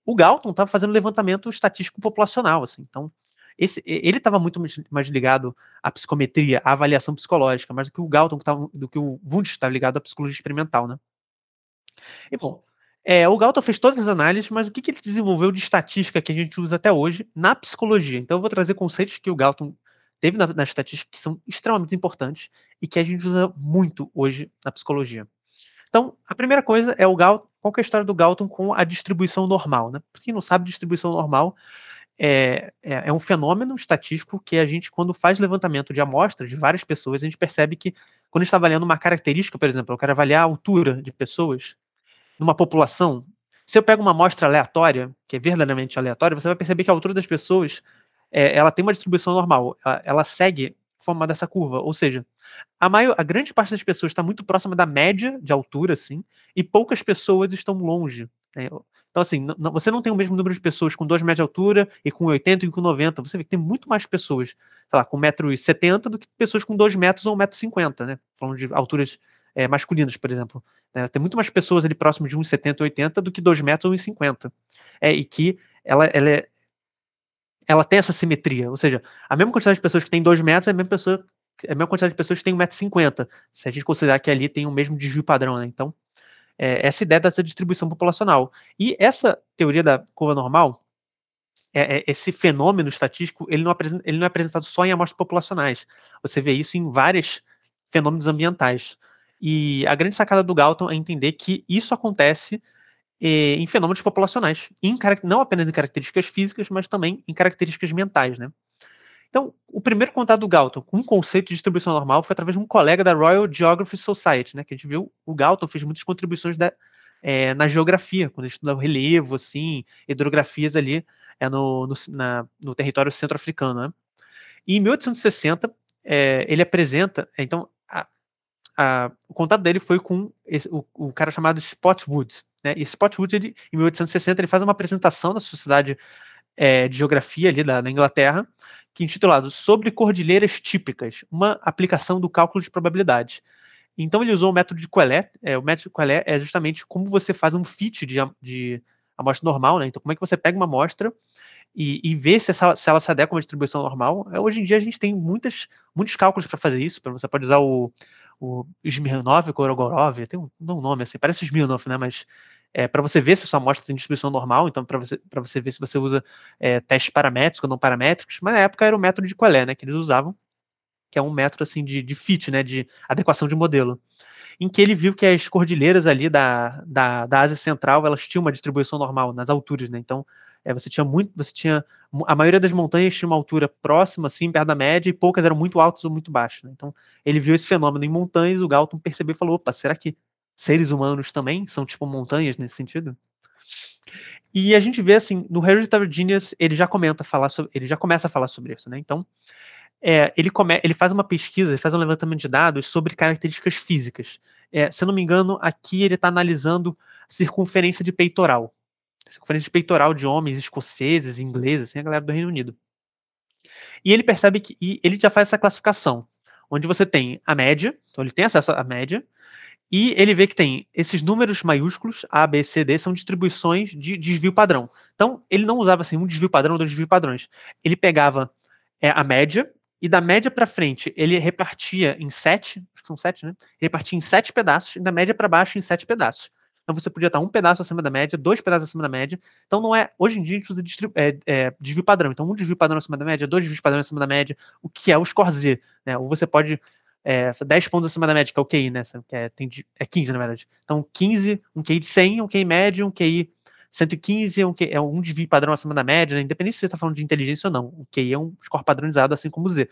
O Galton estava fazendo levantamento estatístico populacional, assim. Então, ele estava muito mais ligado à psicometria, à avaliação psicológica, mais do que o Galton, do que o Wundt estava ligado à psicologia experimental, né? E bom, o Galton fez todas as análises, mas o que ele desenvolveu de estatística que a gente usa até hoje na psicologia? Então eu vou trazer conceitos que o Galton teve na estatística que são extremamente importantes e que a gente usa muito hoje na psicologia. Então, a primeira coisa é o Galton. Qual que é a história do Galton com a distribuição normal? Né? Para quem não sabe, distribuição normal é um fenômeno estatístico que a gente, quando faz levantamento de amostras de várias pessoas, a gente percebe que quando a gente está avaliando uma característica, por exemplo, eu quero avaliar a altura de pessoas, numa população, se eu pego uma amostra aleatória, que é verdadeiramente aleatória, você vai perceber que a altura das pessoas, ela tem uma distribuição normal, ela segue a forma dessa curva, ou seja, a grande parte das pessoas está muito próxima da média de altura, assim, e poucas pessoas estão longe. Né? Então, assim, você não tem o mesmo número de pessoas com 2 metros de altura e com 80 e com 90. Você vê que tem muito mais pessoas, sei lá, com 1,70 m do que pessoas com 2 metros ou 1,50 m, né? Falando de alturas masculinas, por exemplo. Né? Tem muito mais pessoas ali próximo de 1,70 m, 80 do que 2 metros ou 1,50 m. E que ela tem essa simetria, ou seja, a mesma quantidade de pessoas que tem 2 metros é a mesma quantidade de pessoas que tem 1,50 m, se a gente considerar que ali tem o mesmo desvio padrão, né? Então, essa ideia dessa distribuição populacional. E essa teoria da curva normal, esse fenômeno estatístico, ele não é apresentado só em amostras populacionais. Você vê isso em vários fenômenos ambientais. E a grande sacada do Galton é entender que isso acontece em fenômenos populacionais, não apenas em características físicas, mas também em características mentais, né? Então, o primeiro contato do Galton com o conceito de distribuição normal foi através de um colega da Royal Geographical Society, né? Que a gente viu, o Galton fez muitas contribuições na geografia, quando ele estuda o relevo, assim, hidrografias ali no território centro-africano, né? E em 1860, ele apresenta, então, o contato dele foi com o cara chamado Spotwood, né? E Spotwood, em 1860, ele faz uma apresentação na Sociedade de Geografia ali da Inglaterra, que é intitulado Sobre Cordilheiras Típicas, uma aplicação do cálculo de probabilidade. Então ele usou o método de Quetelet. O método de Quetelet é justamente como você faz um fit de amostra normal, né? Então como é que você pega uma amostra e vê se ela se adequa a uma distribuição normal. Hoje em dia a gente tem muitos cálculos para fazer isso. Você pode usar o Smirnov, o Kolmogorov, tem um nome assim, parece Smirnov, né? Mas para você ver se a sua amostra tem distribuição normal, então para você ver se você usa testes paramétricos ou não paramétricos, mas na época era o método de Quetelet, né? Que eles usavam, que é um método assim de fit, né? De adequação de modelo, em que ele viu que as cordilheiras ali da Ásia Central, elas tinham uma distribuição normal nas alturas, né? Então, a maioria das montanhas tinha uma altura próxima, assim, perto da média, e poucas eram muito altas ou muito baixas, né? Então, ele viu esse fenômeno em montanhas, o Galton percebeu e falou, opa, será que seres humanos também são tipo montanhas nesse sentido? E a gente vê, assim, no Hereditary Genius, ele já começa a falar sobre isso, né? Então, ele faz uma pesquisa, ele faz um levantamento de dados sobre características físicas. Se eu não me engano, aqui ele está analisando circunferência de peitoral. Circunferência de peitoral de homens escoceses, ingleses, assim, a galera do Reino Unido. E ele percebe e ele já faz essa classificação, onde você tem a média, então ele tem acesso à média, e ele vê que tem esses números maiúsculos, A, B, C, D, são distribuições de desvio padrão. Então, ele não usava assim um desvio padrão, dois desvios padrões. Ele pegava a média, e da média para frente, ele repartia em 7, acho que são 7, né? Ele repartia em 7 pedaços, e da média para baixo em 7 pedaços. Então você podia estar um pedaço acima da média, 2 pedaços acima da média. Então não é. Hoje em dia a gente usa desvio padrão. Então, um desvio padrão acima da média, 2 desvios padrões acima da média, o que é o score Z, né? Ou você pode 10 pontos acima da média, que é o QI, né? É 15, na verdade. Então, 15, um QI de 100, um QI médio, um QI 115, é um desvio padrão acima da média, né? Independente se você está falando de inteligência ou não. O QI é um score padronizado, assim como o Z.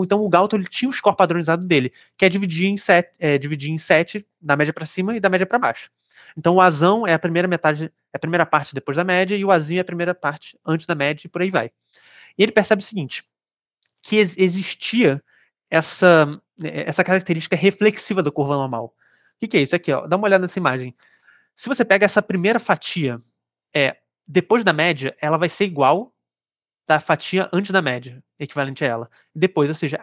Então, o Galton ele tinha o score padronizado dele, que é dividir em 7 da média para cima e da média para baixo. Então, o Azão é a primeira metade, é a primeira parte depois da média, e o Azinho é a primeira parte antes da média, e por aí vai. E ele percebe o seguinte, que existia essa característica reflexiva da curva normal. O que é isso? Aqui, ó, dá uma olhada nessa imagem. Se você pega essa primeira fatia, depois da média, ela vai ser igual da fatia antes da média, equivalente a ela. Depois, ou seja,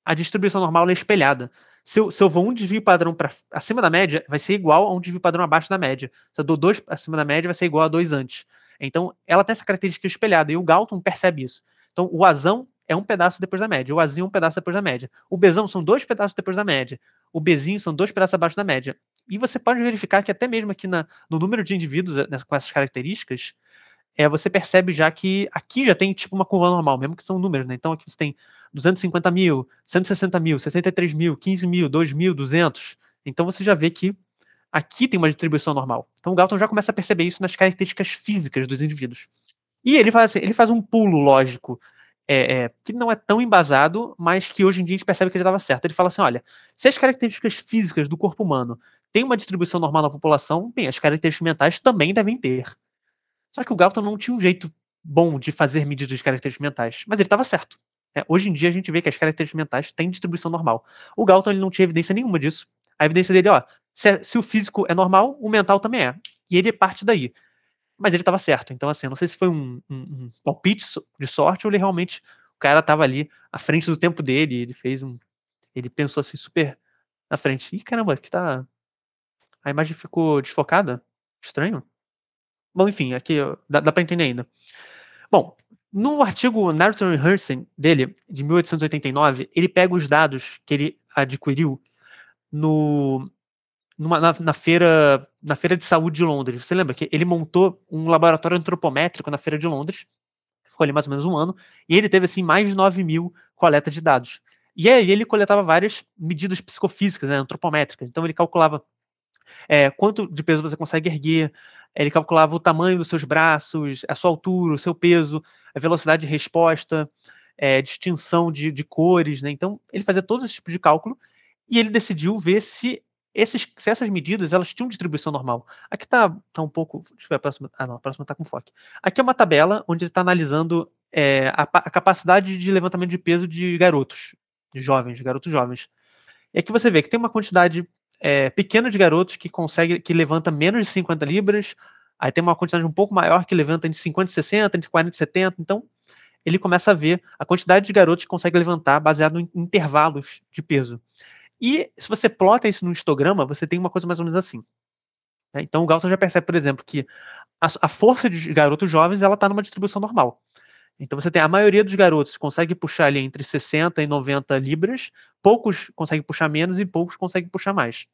a distribuição normal é espelhada. Se eu vou um desvio padrão para acima da média, vai ser igual a um desvio padrão abaixo da média. Se eu dou 2 acima da média, vai ser igual a 2 antes. Então, ela tem essa característica espelhada, e o Galton percebe isso. Então, o Azão é um pedaço depois da média, o Azinho é um pedaço depois da média. O Bzão são 2 pedaços depois da média. O Bzinho são 2 pedaços abaixo da média. E você pode verificar que até mesmo aqui no número de indivíduos com essas características, você percebe já que aqui já tem tipo uma curva normal, mesmo que são números, né? Então aqui você tem 250 mil, 160 mil, 63 mil, 15 mil, 2 mil, 200. Então você já vê que aqui tem uma distribuição normal. Então o Galton já começa a perceber isso nas características físicas dos indivíduos. E ele faz um pulo lógico, que não é tão embasado, mas que hoje em dia a gente percebe que ele estava certo. Ele fala assim, olha, se as características físicas do corpo humano têm uma distribuição normal na população, bem, as características mentais também devem ter. Só que o Galton não tinha um jeito bom de fazer medidas de características mentais, mas ele estava certo. Hoje em dia a gente vê que as características mentais têm distribuição normal. O Galton ele não tinha evidência nenhuma disso. A evidência dele, ó, se o físico é normal, o mental também é. E ele parte daí. Mas ele estava certo. Então, assim, eu não sei se foi um palpite de sorte ou ele realmente, o cara estava ali à frente do tempo dele, ele pensou assim super na frente. Ih, caramba, aqui tá, a imagem ficou desfocada? Estranho. Bom, enfim, aqui dá para entender ainda. Bom, no artigo Narrative Rehearsing dele, de 1889, ele pega os dados que ele adquiriu na feira de saúde de Londres. Você lembra que ele montou um laboratório antropométrico na feira de Londres, ficou ali mais ou menos um ano, e ele teve assim mais de 9 mil coletas de dados. E aí ele coletava várias medidas psicofísicas, né, antropométricas. Então ele calculava quanto de peso você consegue erguer, ele calculava o tamanho dos seus braços, a sua altura, o seu peso, a velocidade de resposta, distinção de cores, né? Então, ele fazia todos esses tipos de cálculo e ele decidiu ver se se essas medidas elas tinham distribuição normal. Aqui tá um pouco. Deixa eu ver a próxima. Ah, não, a próxima está com foco. Aqui é uma tabela onde ele está analisando a capacidade de levantamento de peso de garotos, de garotos jovens. E aqui você vê que tem uma quantidade pequena de garotos que levanta menos de 50 libras, aí tem uma quantidade um pouco maior que levanta entre 50 e 60, entre 40 e 70, então ele começa a ver a quantidade de garotos que consegue levantar baseado em intervalos de peso. E se você plota isso no histograma, você tem uma coisa mais ou menos assim. Né? Então o Galton já percebe, por exemplo, que a força de garotos jovens ela está numa distribuição normal. Então você tem a maioria dos garotos consegue puxar ali entre 60 e 90 libras, poucos conseguem puxar menos e poucos conseguem puxar mais.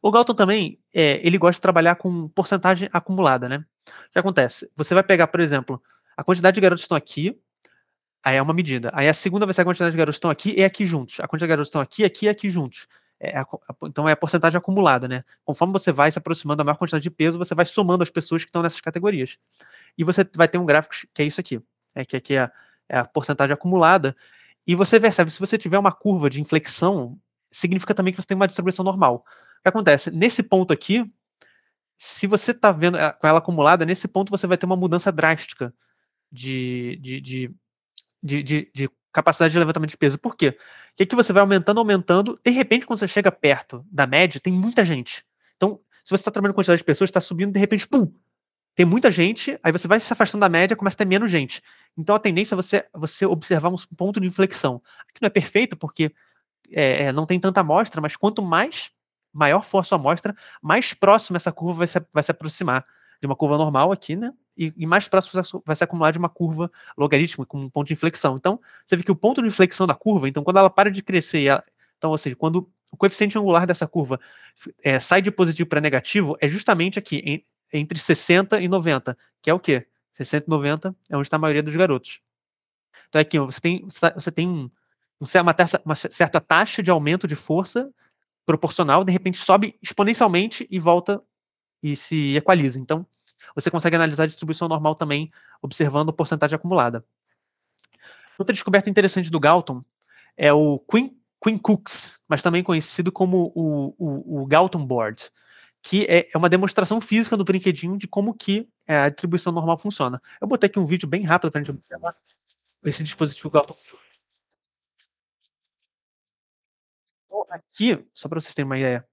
O Galton também, ele gosta de trabalhar com porcentagem acumulada, né? O que acontece? Você vai pegar, por exemplo, a quantidade de garotos que estão aqui, aí é uma medida. Aí a segunda vai ser a quantidade de garotos que estão aqui e aqui juntos. A quantidade de garotos que estão aqui, aqui e aqui juntos. Então é a porcentagem acumulada, né? Conforme você vai se aproximando da maior quantidade de peso, você vai somando as pessoas que estão nessas categorias. E você vai ter um gráfico que é isso aqui. Que aqui é a porcentagem acumulada. E você percebe, se você tiver uma curva de inflexão, significa também que você tem uma distribuição normal. O que acontece? Nesse ponto aqui, se você está vendo com ela acumulada, nesse ponto você vai ter uma mudança drástica de, de, de, de capacidade de levantamento de peso. Por quê? Porque aqui você vai aumentando, aumentando, de repente, quando você chega perto da média, tem muita gente. Então, se você está trabalhando com quantidade de pessoas, está subindo, de repente, pum, tem muita gente, aí você vai se afastando da média, começa a ter menos gente. Então a tendência é você observar um ponto de inflexão. Aqui não é perfeito, porque não tem tanta amostra, mas quanto maior for a sua amostra, mais próximo essa curva vai se aproximar de uma curva normal aqui, né? E mais próximo vai se acumular de uma curva logarítmica, com um ponto de inflexão. Então, você vê que o ponto de inflexão da curva, então, quando ela para de crescer, então, ou seja, quando o coeficiente angular dessa curva sai de positivo para negativo, é justamente aqui, entre 60 e 90, que é o quê? 60 e 90 é onde está a maioria dos garotos. Então, aqui você tem uma certa taxa de aumento de força proporcional, de repente sobe exponencialmente e volta e se equaliza. Então, você consegue analisar a distribuição normal também, observando a porcentagem acumulada. Outra descoberta interessante do Galton é o Quinn-Cookes, mas também conhecido como o Galton Board, que é uma demonstração física do brinquedinho de como que a distribuição normal funciona. Eu botei aqui um vídeo bem rápido para a gente observar esse dispositivo Galton. Aqui, só para vocês terem uma ideia,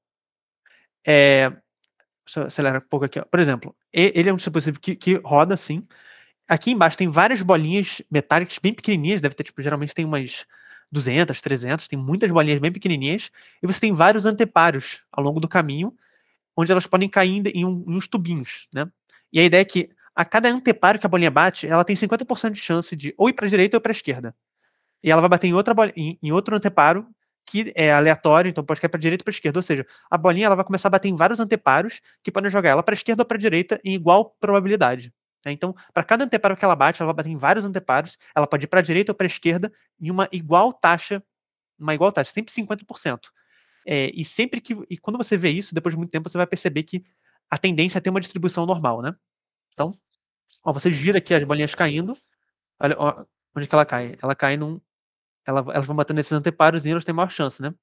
deixa eu acelerar um pouco aqui. Ó. Por exemplo, ele é um dispositivo que roda assim. Aqui embaixo tem várias bolinhas metálicas bem pequenininhas, deve ter, tipo, geralmente tem umas 200, 300, tem muitas bolinhas bem pequenininhas, e você tem vários anteparos ao longo do caminho, onde elas podem cair em uns tubinhos, né? E a ideia é que a cada anteparo que a bolinha bate, ela tem 50% de chance de ou ir para a direita ou para a esquerda. E ela vai bater em outro anteparo que é aleatório, então pode cair para a direita ou para a esquerda. Ou seja, a bolinha ela vai começar a bater em vários anteparos que podem jogar ela para a esquerda ou para a direita em igual probabilidade. Né? Então, para cada anteparo que ela bate, ela vai bater em vários anteparos, ela pode ir para a direita ou para a esquerda em uma igual taxa, sempre 50%. E quando você vê isso, depois de muito tempo, você vai perceber que a tendência é ter uma distribuição normal, né? Então, ó, você gira aqui as bolinhas caindo, olha ó, onde que ela cai? Ela cai elas vão batendo nesses anteparos e elas têm maior chance, né?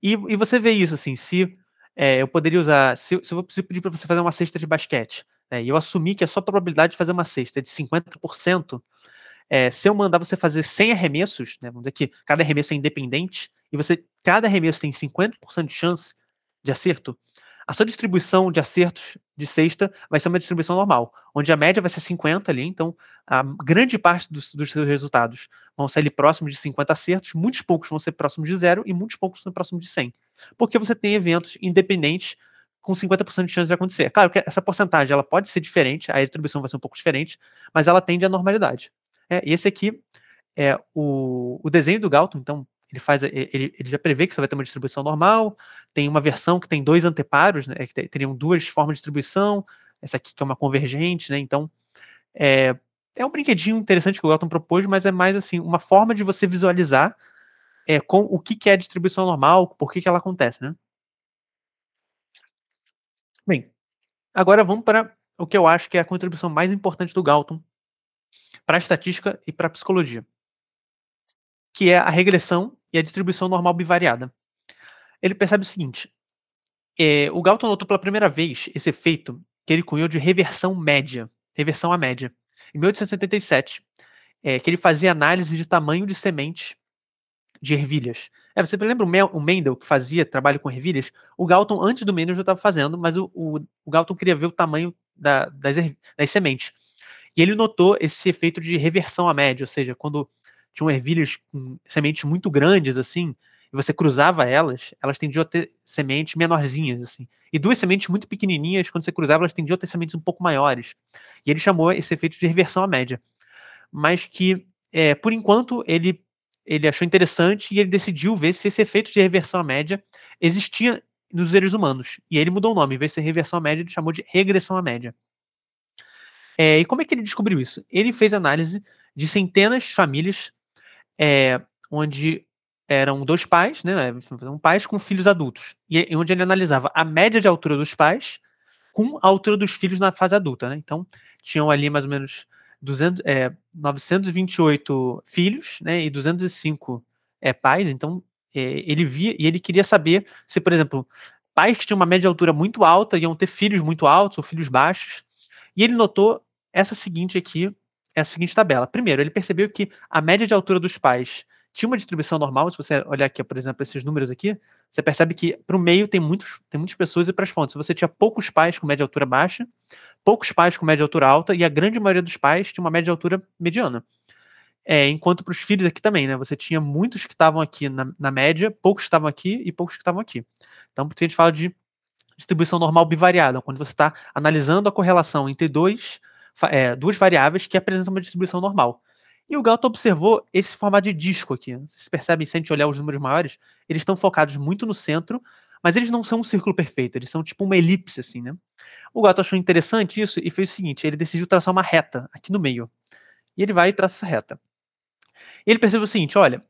E você vê isso, assim, se eu poderia usar, se eu pedir para você fazer uma cesta de basquete, né, e eu assumir que a sua probabilidade de fazer uma cesta é de 50%, se eu mandar você fazer 100 arremessos, né, vamos dizer que cada arremesso é independente, e cada arremesso tem 50% de chance de acerto, a sua distribuição de acertos de cesta vai ser uma distribuição normal, onde a média vai ser 50 ali, então a grande parte dos seus resultados vão ser ali próximos de 50 acertos, muitos poucos vão ser próximos de zero e muitos poucos vão ser próximos de 100. Porque você tem eventos independentes com 50% de chance de acontecer. Claro que essa porcentagem ela pode ser diferente, a distribuição vai ser um pouco diferente, mas ela tende à normalidade. E esse aqui é o desenho do Galton, então ele já prevê que você vai ter uma distribuição normal, tem uma versão que tem dois anteparos, né, que teriam duas formas de distribuição, essa aqui que é uma convergente, né, então é, é um brinquedinho interessante que o Galton propôs, mas é mais assim, uma forma de você visualizar com o que é a distribuição normal, por que ela acontece, né? Bem, agora vamos para o que eu acho que é a contribuição mais importante do Galton para a estatística e para a psicologia, que é a regressão e a distribuição normal bivariada. Ele percebe o seguinte: O Galton notou pela primeira vez esse efeito que ele cunhou de reversão média, reversão à média, em 1877, que ele fazia análise de tamanho de sementes de ervilhas. Você lembra o Mendel que fazia trabalho com ervilhas? O Galton, antes do Mendel, já estava fazendo, mas o Galton queria ver o tamanho das sementes. E ele notou esse efeito de reversão à média, ou seja, quando tinham ervilhas com sementes muito grandes, assim, e você cruzava elas, elas tendiam a ter sementes menorzinhas, assim. E duas sementes muito pequenininhas, quando você cruzava, elas tendiam a ter sementes um pouco maiores. E ele chamou esse efeito de reversão à média. Mas que, por enquanto, ele achou interessante e ele decidiu ver se esse efeito de reversão à média existia nos seres humanos. E aí ele mudou o nome, em vez de ser reversão à média, ele chamou de regressão à média. E como é que ele descobriu isso? Ele fez análise de centenas de famílias, onde eram dois pais, né, pais com filhos adultos, e onde ele analisava a média de altura dos pais com a altura dos filhos na fase adulta, né? Então, tinham ali mais ou menos 928 filhos, né, e 205 pais. Então, ele via e ele queria saber se, por exemplo, pais que tinham uma média de altura muito alta iam ter filhos muito altos ou filhos baixos. E ele notou essa seguinte tabela. Primeiro, ele percebeu que a média de altura dos pais tinha uma distribuição normal. Se você olhar aqui, por exemplo, esses números aqui, você percebe que para o meio tem muitas pessoas e para as pontas. Você tinha poucos pais com média de altura baixa, poucos pais com média de altura alta, e a grande maioria dos pais tinha uma média de altura mediana. Enquanto para os filhos aqui também, né? Você tinha muitos que estavam aqui na média, poucos que estavam aqui e poucos que estavam aqui. Então, por isso a gente fala de distribuição normal bivariada, quando você está analisando a correlação entre duas variáveis que apresentam uma distribuição normal. E o Galton observou esse formato de disco aqui. Vocês percebem, se a gente olhar os números maiores, eles estão focados muito no centro, mas eles não são um círculo perfeito, eles são tipo uma elipse, assim, né? O Galton achou interessante isso e fez o seguinte: ele decidiu traçar uma reta aqui no meio. E ele vai e traça essa reta. E ele percebeu o seguinte: olha,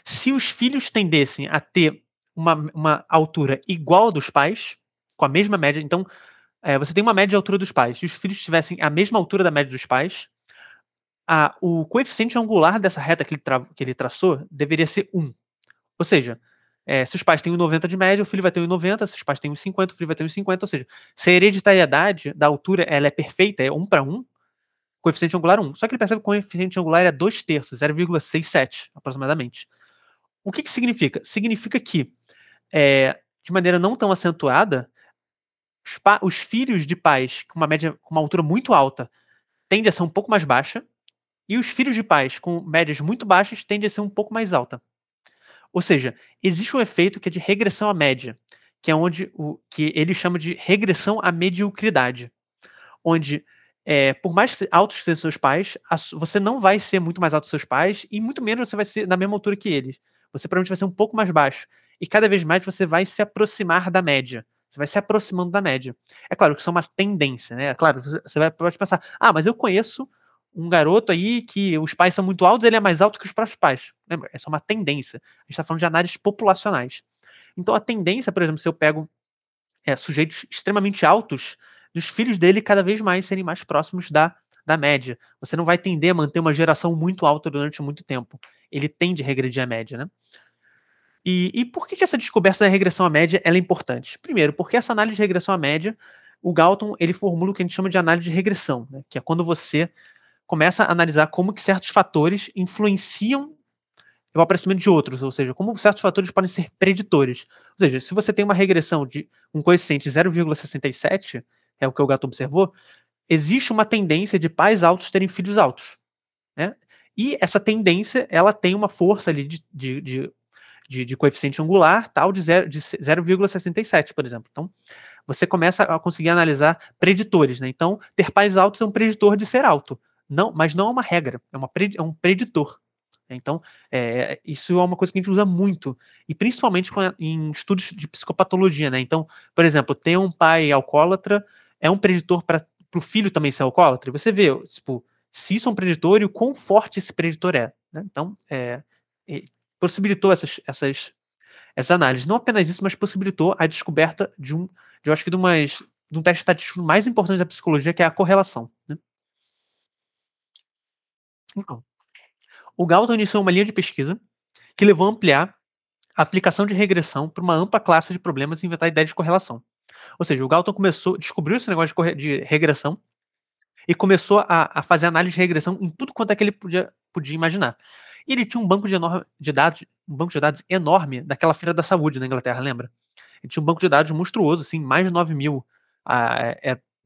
se os filhos tendessem a ter uma altura igual a dos pais, com a mesma média, então você tem uma média de altura dos pais. Se os filhos tivessem a mesma altura da média dos pais, o coeficiente angular dessa reta que ele traçou deveria ser 1. Ou seja, se os pais têm 1,90 de média, o filho vai ter 1,90. Se os pais têm 1,50, o filho vai ter 1,50. Ou seja, se a hereditariedade da altura ela é perfeita, é 1 para 1, coeficiente angular 1. Só que ele percebe que o coeficiente angular é 2 terços, 0,67 aproximadamente. O que significa? Significa que, de maneira não tão acentuada, os filhos de pais com uma altura muito alta tendem a ser um pouco mais baixa, e os filhos de pais com médias muito baixas tendem a ser um pouco mais alta. Ou seja, existe um efeito que é de regressão à média, que é onde que ele chama de regressão à mediocridade, onde por mais altos que sejam seus pais, você não vai ser muito mais alto que seus pais e muito menos você vai ser na mesma altura que eles. Você provavelmente vai ser um pouco mais baixo. E cada vez mais você vai se aproximar da média. Você vai se aproximando da média. É claro que isso é uma tendência, né? É claro, você pode pensar, mas eu conheço um garoto aí que os pais são muito altos, ele é mais alto que os próprios pais. Lembra? Essa é uma tendência. A gente está falando de análises populacionais. Então a tendência, por exemplo, se eu pego sujeitos extremamente altos, dos filhos dele cada vez mais serem mais próximos da média. Você não vai tender a manter uma geração muito alta durante muito tempo. Ele tende a regredir a média, né? E por que essa descoberta da regressão à média ela é importante? Primeiro, porque essa análise de regressão à média, o Galton ele formula o que a gente chama de análise de regressão, né? Que é quando você começa a analisar como que certos fatores influenciam o aparecimento de outros, ou seja, como certos fatores podem ser preditores. Ou seja, se você tem uma regressão de um coeficiente 0,67, é o que o Gato observou, existe uma tendência de pais altos terem filhos altos, né? E essa tendência, ela tem uma força ali de coeficiente angular tal de 0,67, por exemplo. Então, você começa a conseguir analisar preditores, né? Então, ter pais altos é um preditor de ser alto. Não, mas não é uma regra, é um preditor. Então, isso é uma coisa que a gente usa muito, e principalmente em estudos de psicopatologia, né? Então, por exemplo, ter um pai alcoólatra é um preditor para o filho também ser alcoólatra. E você vê, tipo, se isso é um preditor e o quão forte esse preditor é, né? Então, possibilitou essas análises. Não apenas isso, mas possibilitou a descoberta eu acho que de um teste estatístico mais importante da psicologia, que é a correlação, né? Então, o Galton iniciou uma linha de pesquisa que levou a ampliar aplicação de regressão para uma ampla classe de problemas e inventar ideias de correlação. Ou seja, o Galton descobriu esse negócio de regressão e começou a fazer análise de regressão em tudo quanto é que ele podia imaginar. E ele tinha um banco de dados enorme daquela feira da saúde na Inglaterra, lembra? Ele tinha um banco de dados monstruoso, assim, mais de 9 mil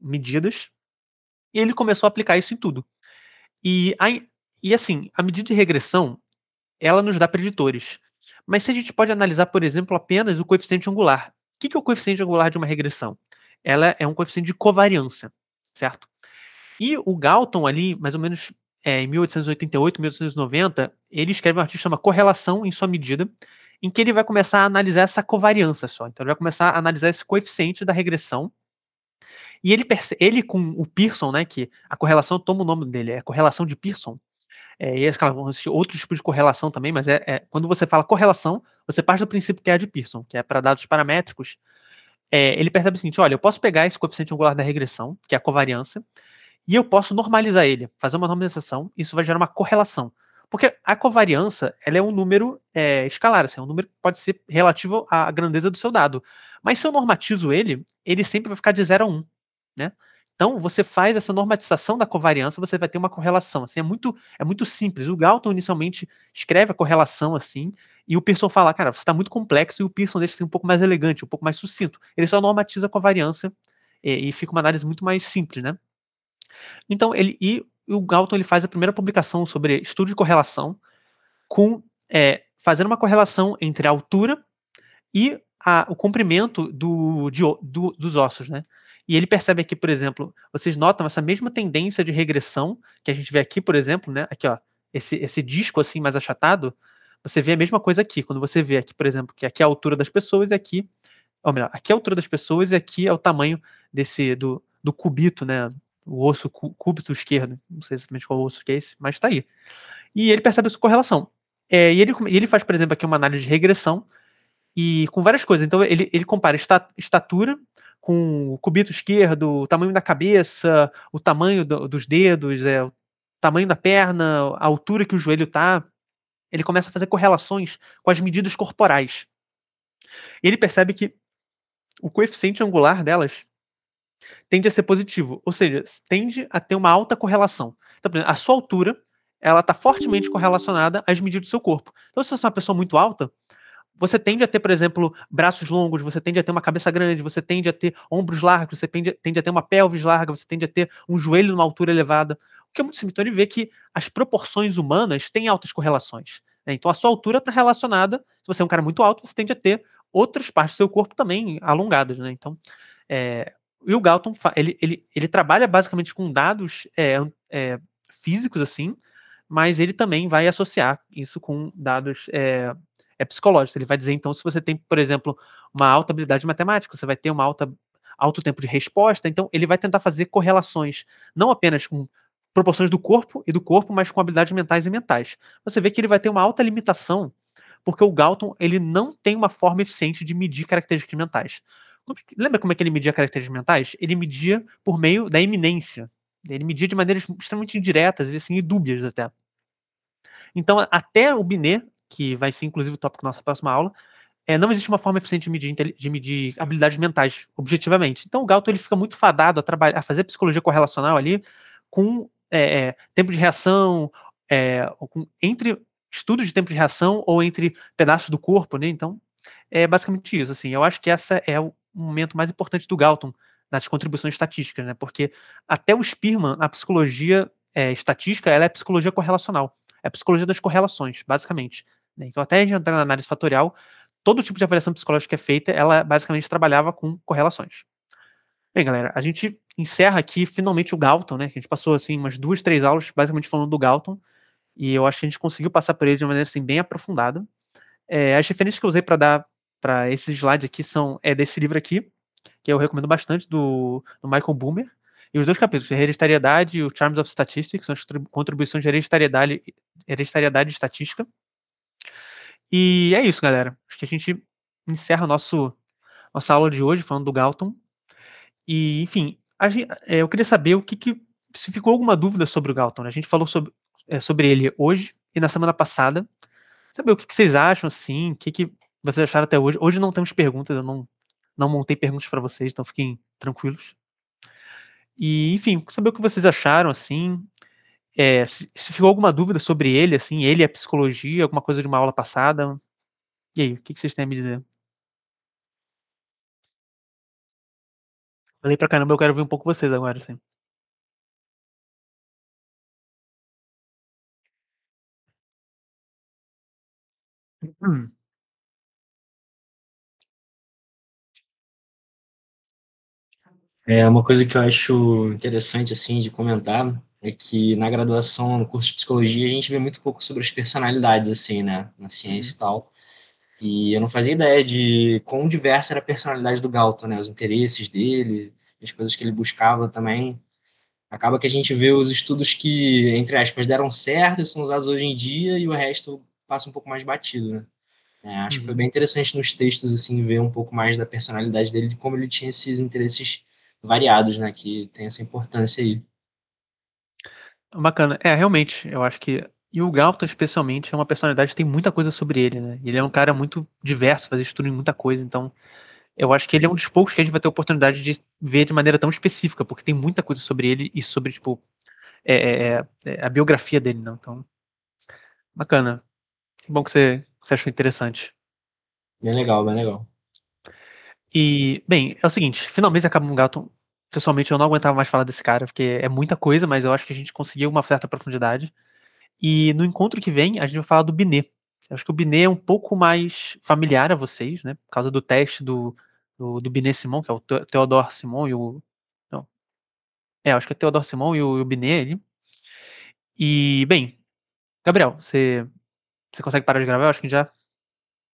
medidas, e ele começou a aplicar isso em tudo. E, assim, a medida de regressão, ela nos dá preditores. Mas se a gente pode analisar, por exemplo, apenas o coeficiente angular. O que é o coeficiente angular de uma regressão? Ela é um coeficiente de covariância, certo? E o Galton ali, mais ou menos em 1888, 1890, ele escreve um artigo que chama Correlação em sua medida, em que ele vai começar a analisar essa covariância só. Então ele vai começar a analisar esse coeficiente da regressão. E ele com o Pearson, né, que a correlação toma o nome dele, é a correlação de Pearson. E vão existir outros tipos de correlação também, mas quando você fala correlação, você parte do princípio que é a de Pearson, que é para dados paramétricos. Ele percebe o seguinte: olha, eu posso pegar esse coeficiente angular da regressão, que é a covariância, e eu posso normalizar ele, fazer uma normalização, isso vai gerar uma correlação. Porque a covariância, ela é um número escalar, assim, é um número que pode ser relativo à grandeza do seu dado. Mas se eu normatizo ele sempre vai ficar de 0 a 1, né? Então, você faz essa normatização da covariância, você vai ter uma correlação. Assim, é muito simples. O Galton inicialmente escreve a correlação assim, e o Pearson fala, cara, você está muito complexo, e o Pearson deixa assim, um pouco mais elegante, um pouco mais sucinto. Ele só normatiza a covariância e fica uma análise muito mais simples, né? Então, o Galton ele faz a primeira publicação sobre estudo de correlação, fazendo uma correlação entre a altura e o comprimento dos ossos, né? E ele percebe aqui, por exemplo, vocês notam essa mesma tendência de regressão que a gente vê aqui, por exemplo, né? Aqui, ó, esse disco assim mais achatado, você vê a mesma coisa aqui. Quando você vê aqui, por exemplo, que aqui é a altura das pessoas e aqui, ou melhor, aqui é a altura das pessoas e aqui é o tamanho do cubito, né? O osso cúbito esquerdo. Não sei exatamente qual osso que é esse, mas está aí. E ele percebe essa correlação. E ele faz, por exemplo, aqui uma análise de regressão e com várias coisas. Então, ele compara estatura com o cubito esquerdo, o tamanho da cabeça, o tamanho dos dedos, o tamanho da perna, a altura que o joelho está. Ele começa a fazer correlações com as medidas corporais. Ele percebe que o coeficiente angular delas tende a ser positivo, ou seja, tende a ter uma alta correlação. Então, por exemplo, a sua altura, ela está fortemente correlacionada às medidas do seu corpo. Então, se você é uma pessoa muito alta, você tende a ter, por exemplo, braços longos, você tende a ter uma cabeça grande, você tende a ter ombros largos, você tende a ter uma pelvis larga, você tende a ter um joelho numa altura elevada. O que é muito simples. Então, ele vê que as proporções humanas têm altas correlações, né? Então, a sua altura está relacionada, se você é um cara muito alto, você tende a ter outras partes do seu corpo também alongadas, né? Então, e o Galton, ele trabalha basicamente com dados físicos, assim, mas ele também vai associar isso com dados psicológicos. Ele vai dizer, então, se você tem, por exemplo, uma alta habilidade matemática, você vai ter alto tempo de resposta, então ele vai tentar fazer correlações, não apenas com proporções do corpo, mas com habilidades mentais e mentais. Você vê que ele vai ter uma alta limitação, porque o Galton ele não tem uma forma eficiente de medir características mentais. Lembra como é que ele media características mentais? Ele media por meio da iminência. Ele media de maneiras extremamente indiretas e assim, dúbias até. Então, até o Binet, que vai ser inclusive o tópico da nossa próxima aula, não existe uma forma eficiente de medir habilidades mentais, objetivamente. Então, o Galton ele fica muito fadado a fazer psicologia correlacional ali com tempo de reação, entre estudos de tempo de reação ou entre pedaços do corpo, né? Então, é basicamente isso. Assim, eu acho que essa é o momento mais importante do Galton nas contribuições estatísticas, né? Porque até o Spearman, a psicologia estatística, ela é psicologia correlacional, é a psicologia das correlações, basicamente, né? Então, até a gente entrar na análise fatorial, todo tipo de avaliação psicológica que é feita, ela basicamente trabalhava com correlações. Bem, galera, a gente encerra aqui finalmente o Galton, né? Que a gente passou assim umas 2, 3 aulas basicamente falando do Galton, e eu acho que a gente conseguiu passar por ele de uma maneira assim bem aprofundada. As referências que eu usei para dar para esses slides aqui são desse livro aqui, que eu recomendo bastante, do Michael Boomer, e os dois capítulos, Hereditariedade e o Charms of Statistics, são as contribuições de hereditariedade e estatística. E é isso, galera. Acho que a gente encerra nossa aula de hoje falando do Galton. E, enfim, eu queria saber se ficou alguma dúvida sobre o Galton, né? A gente falou sobre ele hoje e na semana passada. Saber o que vocês acham, assim, vocês acharam até hoje. Hoje não temos perguntas, eu não montei perguntas pra vocês, então fiquem tranquilos. E, enfim, saber o que vocês acharam, assim, se ficou alguma dúvida sobre ele, assim, ele e a psicologia, alguma coisa de uma aula passada. E aí, o que vocês têm a me dizer? Falei pra caramba, eu quero ouvir um pouco vocês agora, assim. Hum,
É uma coisa que eu acho interessante assim de comentar é que na graduação, no curso de psicologia, a gente vê muito pouco sobre as personalidades assim, né, na ciência
uhum,
e tal. E eu não fazia ideia de quão diversa era a personalidade do Galton, né, os interesses dele, as coisas que ele buscava também. Acaba que a gente vê os estudos que, entre aspas, deram certo e são usados hoje em dia e o resto passa um pouco mais batido, né? Acho que foi
uhum.
bem interessante nos textos, assim, ver um pouco mais da personalidade dele, de como ele tinha esses interesses variados, né? Que tem essa importância aí.
Bacana. É, realmente, eu acho que. E o Galton, especialmente, é uma personalidade que tem muita coisa sobre ele, né? Ele é um cara muito diverso, faz estudo em muita coisa, então eu acho que ele é um dos poucos que a gente vai ter a oportunidade de ver de maneira tão específica, porque tem muita coisa sobre ele e sobre, tipo, a biografia dele, não? Então, bacana. Que bom que você achou interessante.
Bem legal, bem legal.
E, bem, é o seguinte, finalmente acaba um Galton. Pessoalmente, eu não aguentava mais falar desse cara, porque é muita coisa, mas eu acho que a gente conseguiu uma certa profundidade. E no encontro que vem, a gente vai falar do Binet. Eu acho que o Binet é um pouco mais familiar a vocês, né? Por causa do teste do Binet Simon, que é o Theodore Simon e o. Não, acho que é o Theodore Simon e o Binet ali. E, bem, Gabriel, você consegue parar de gravar? Eu acho que já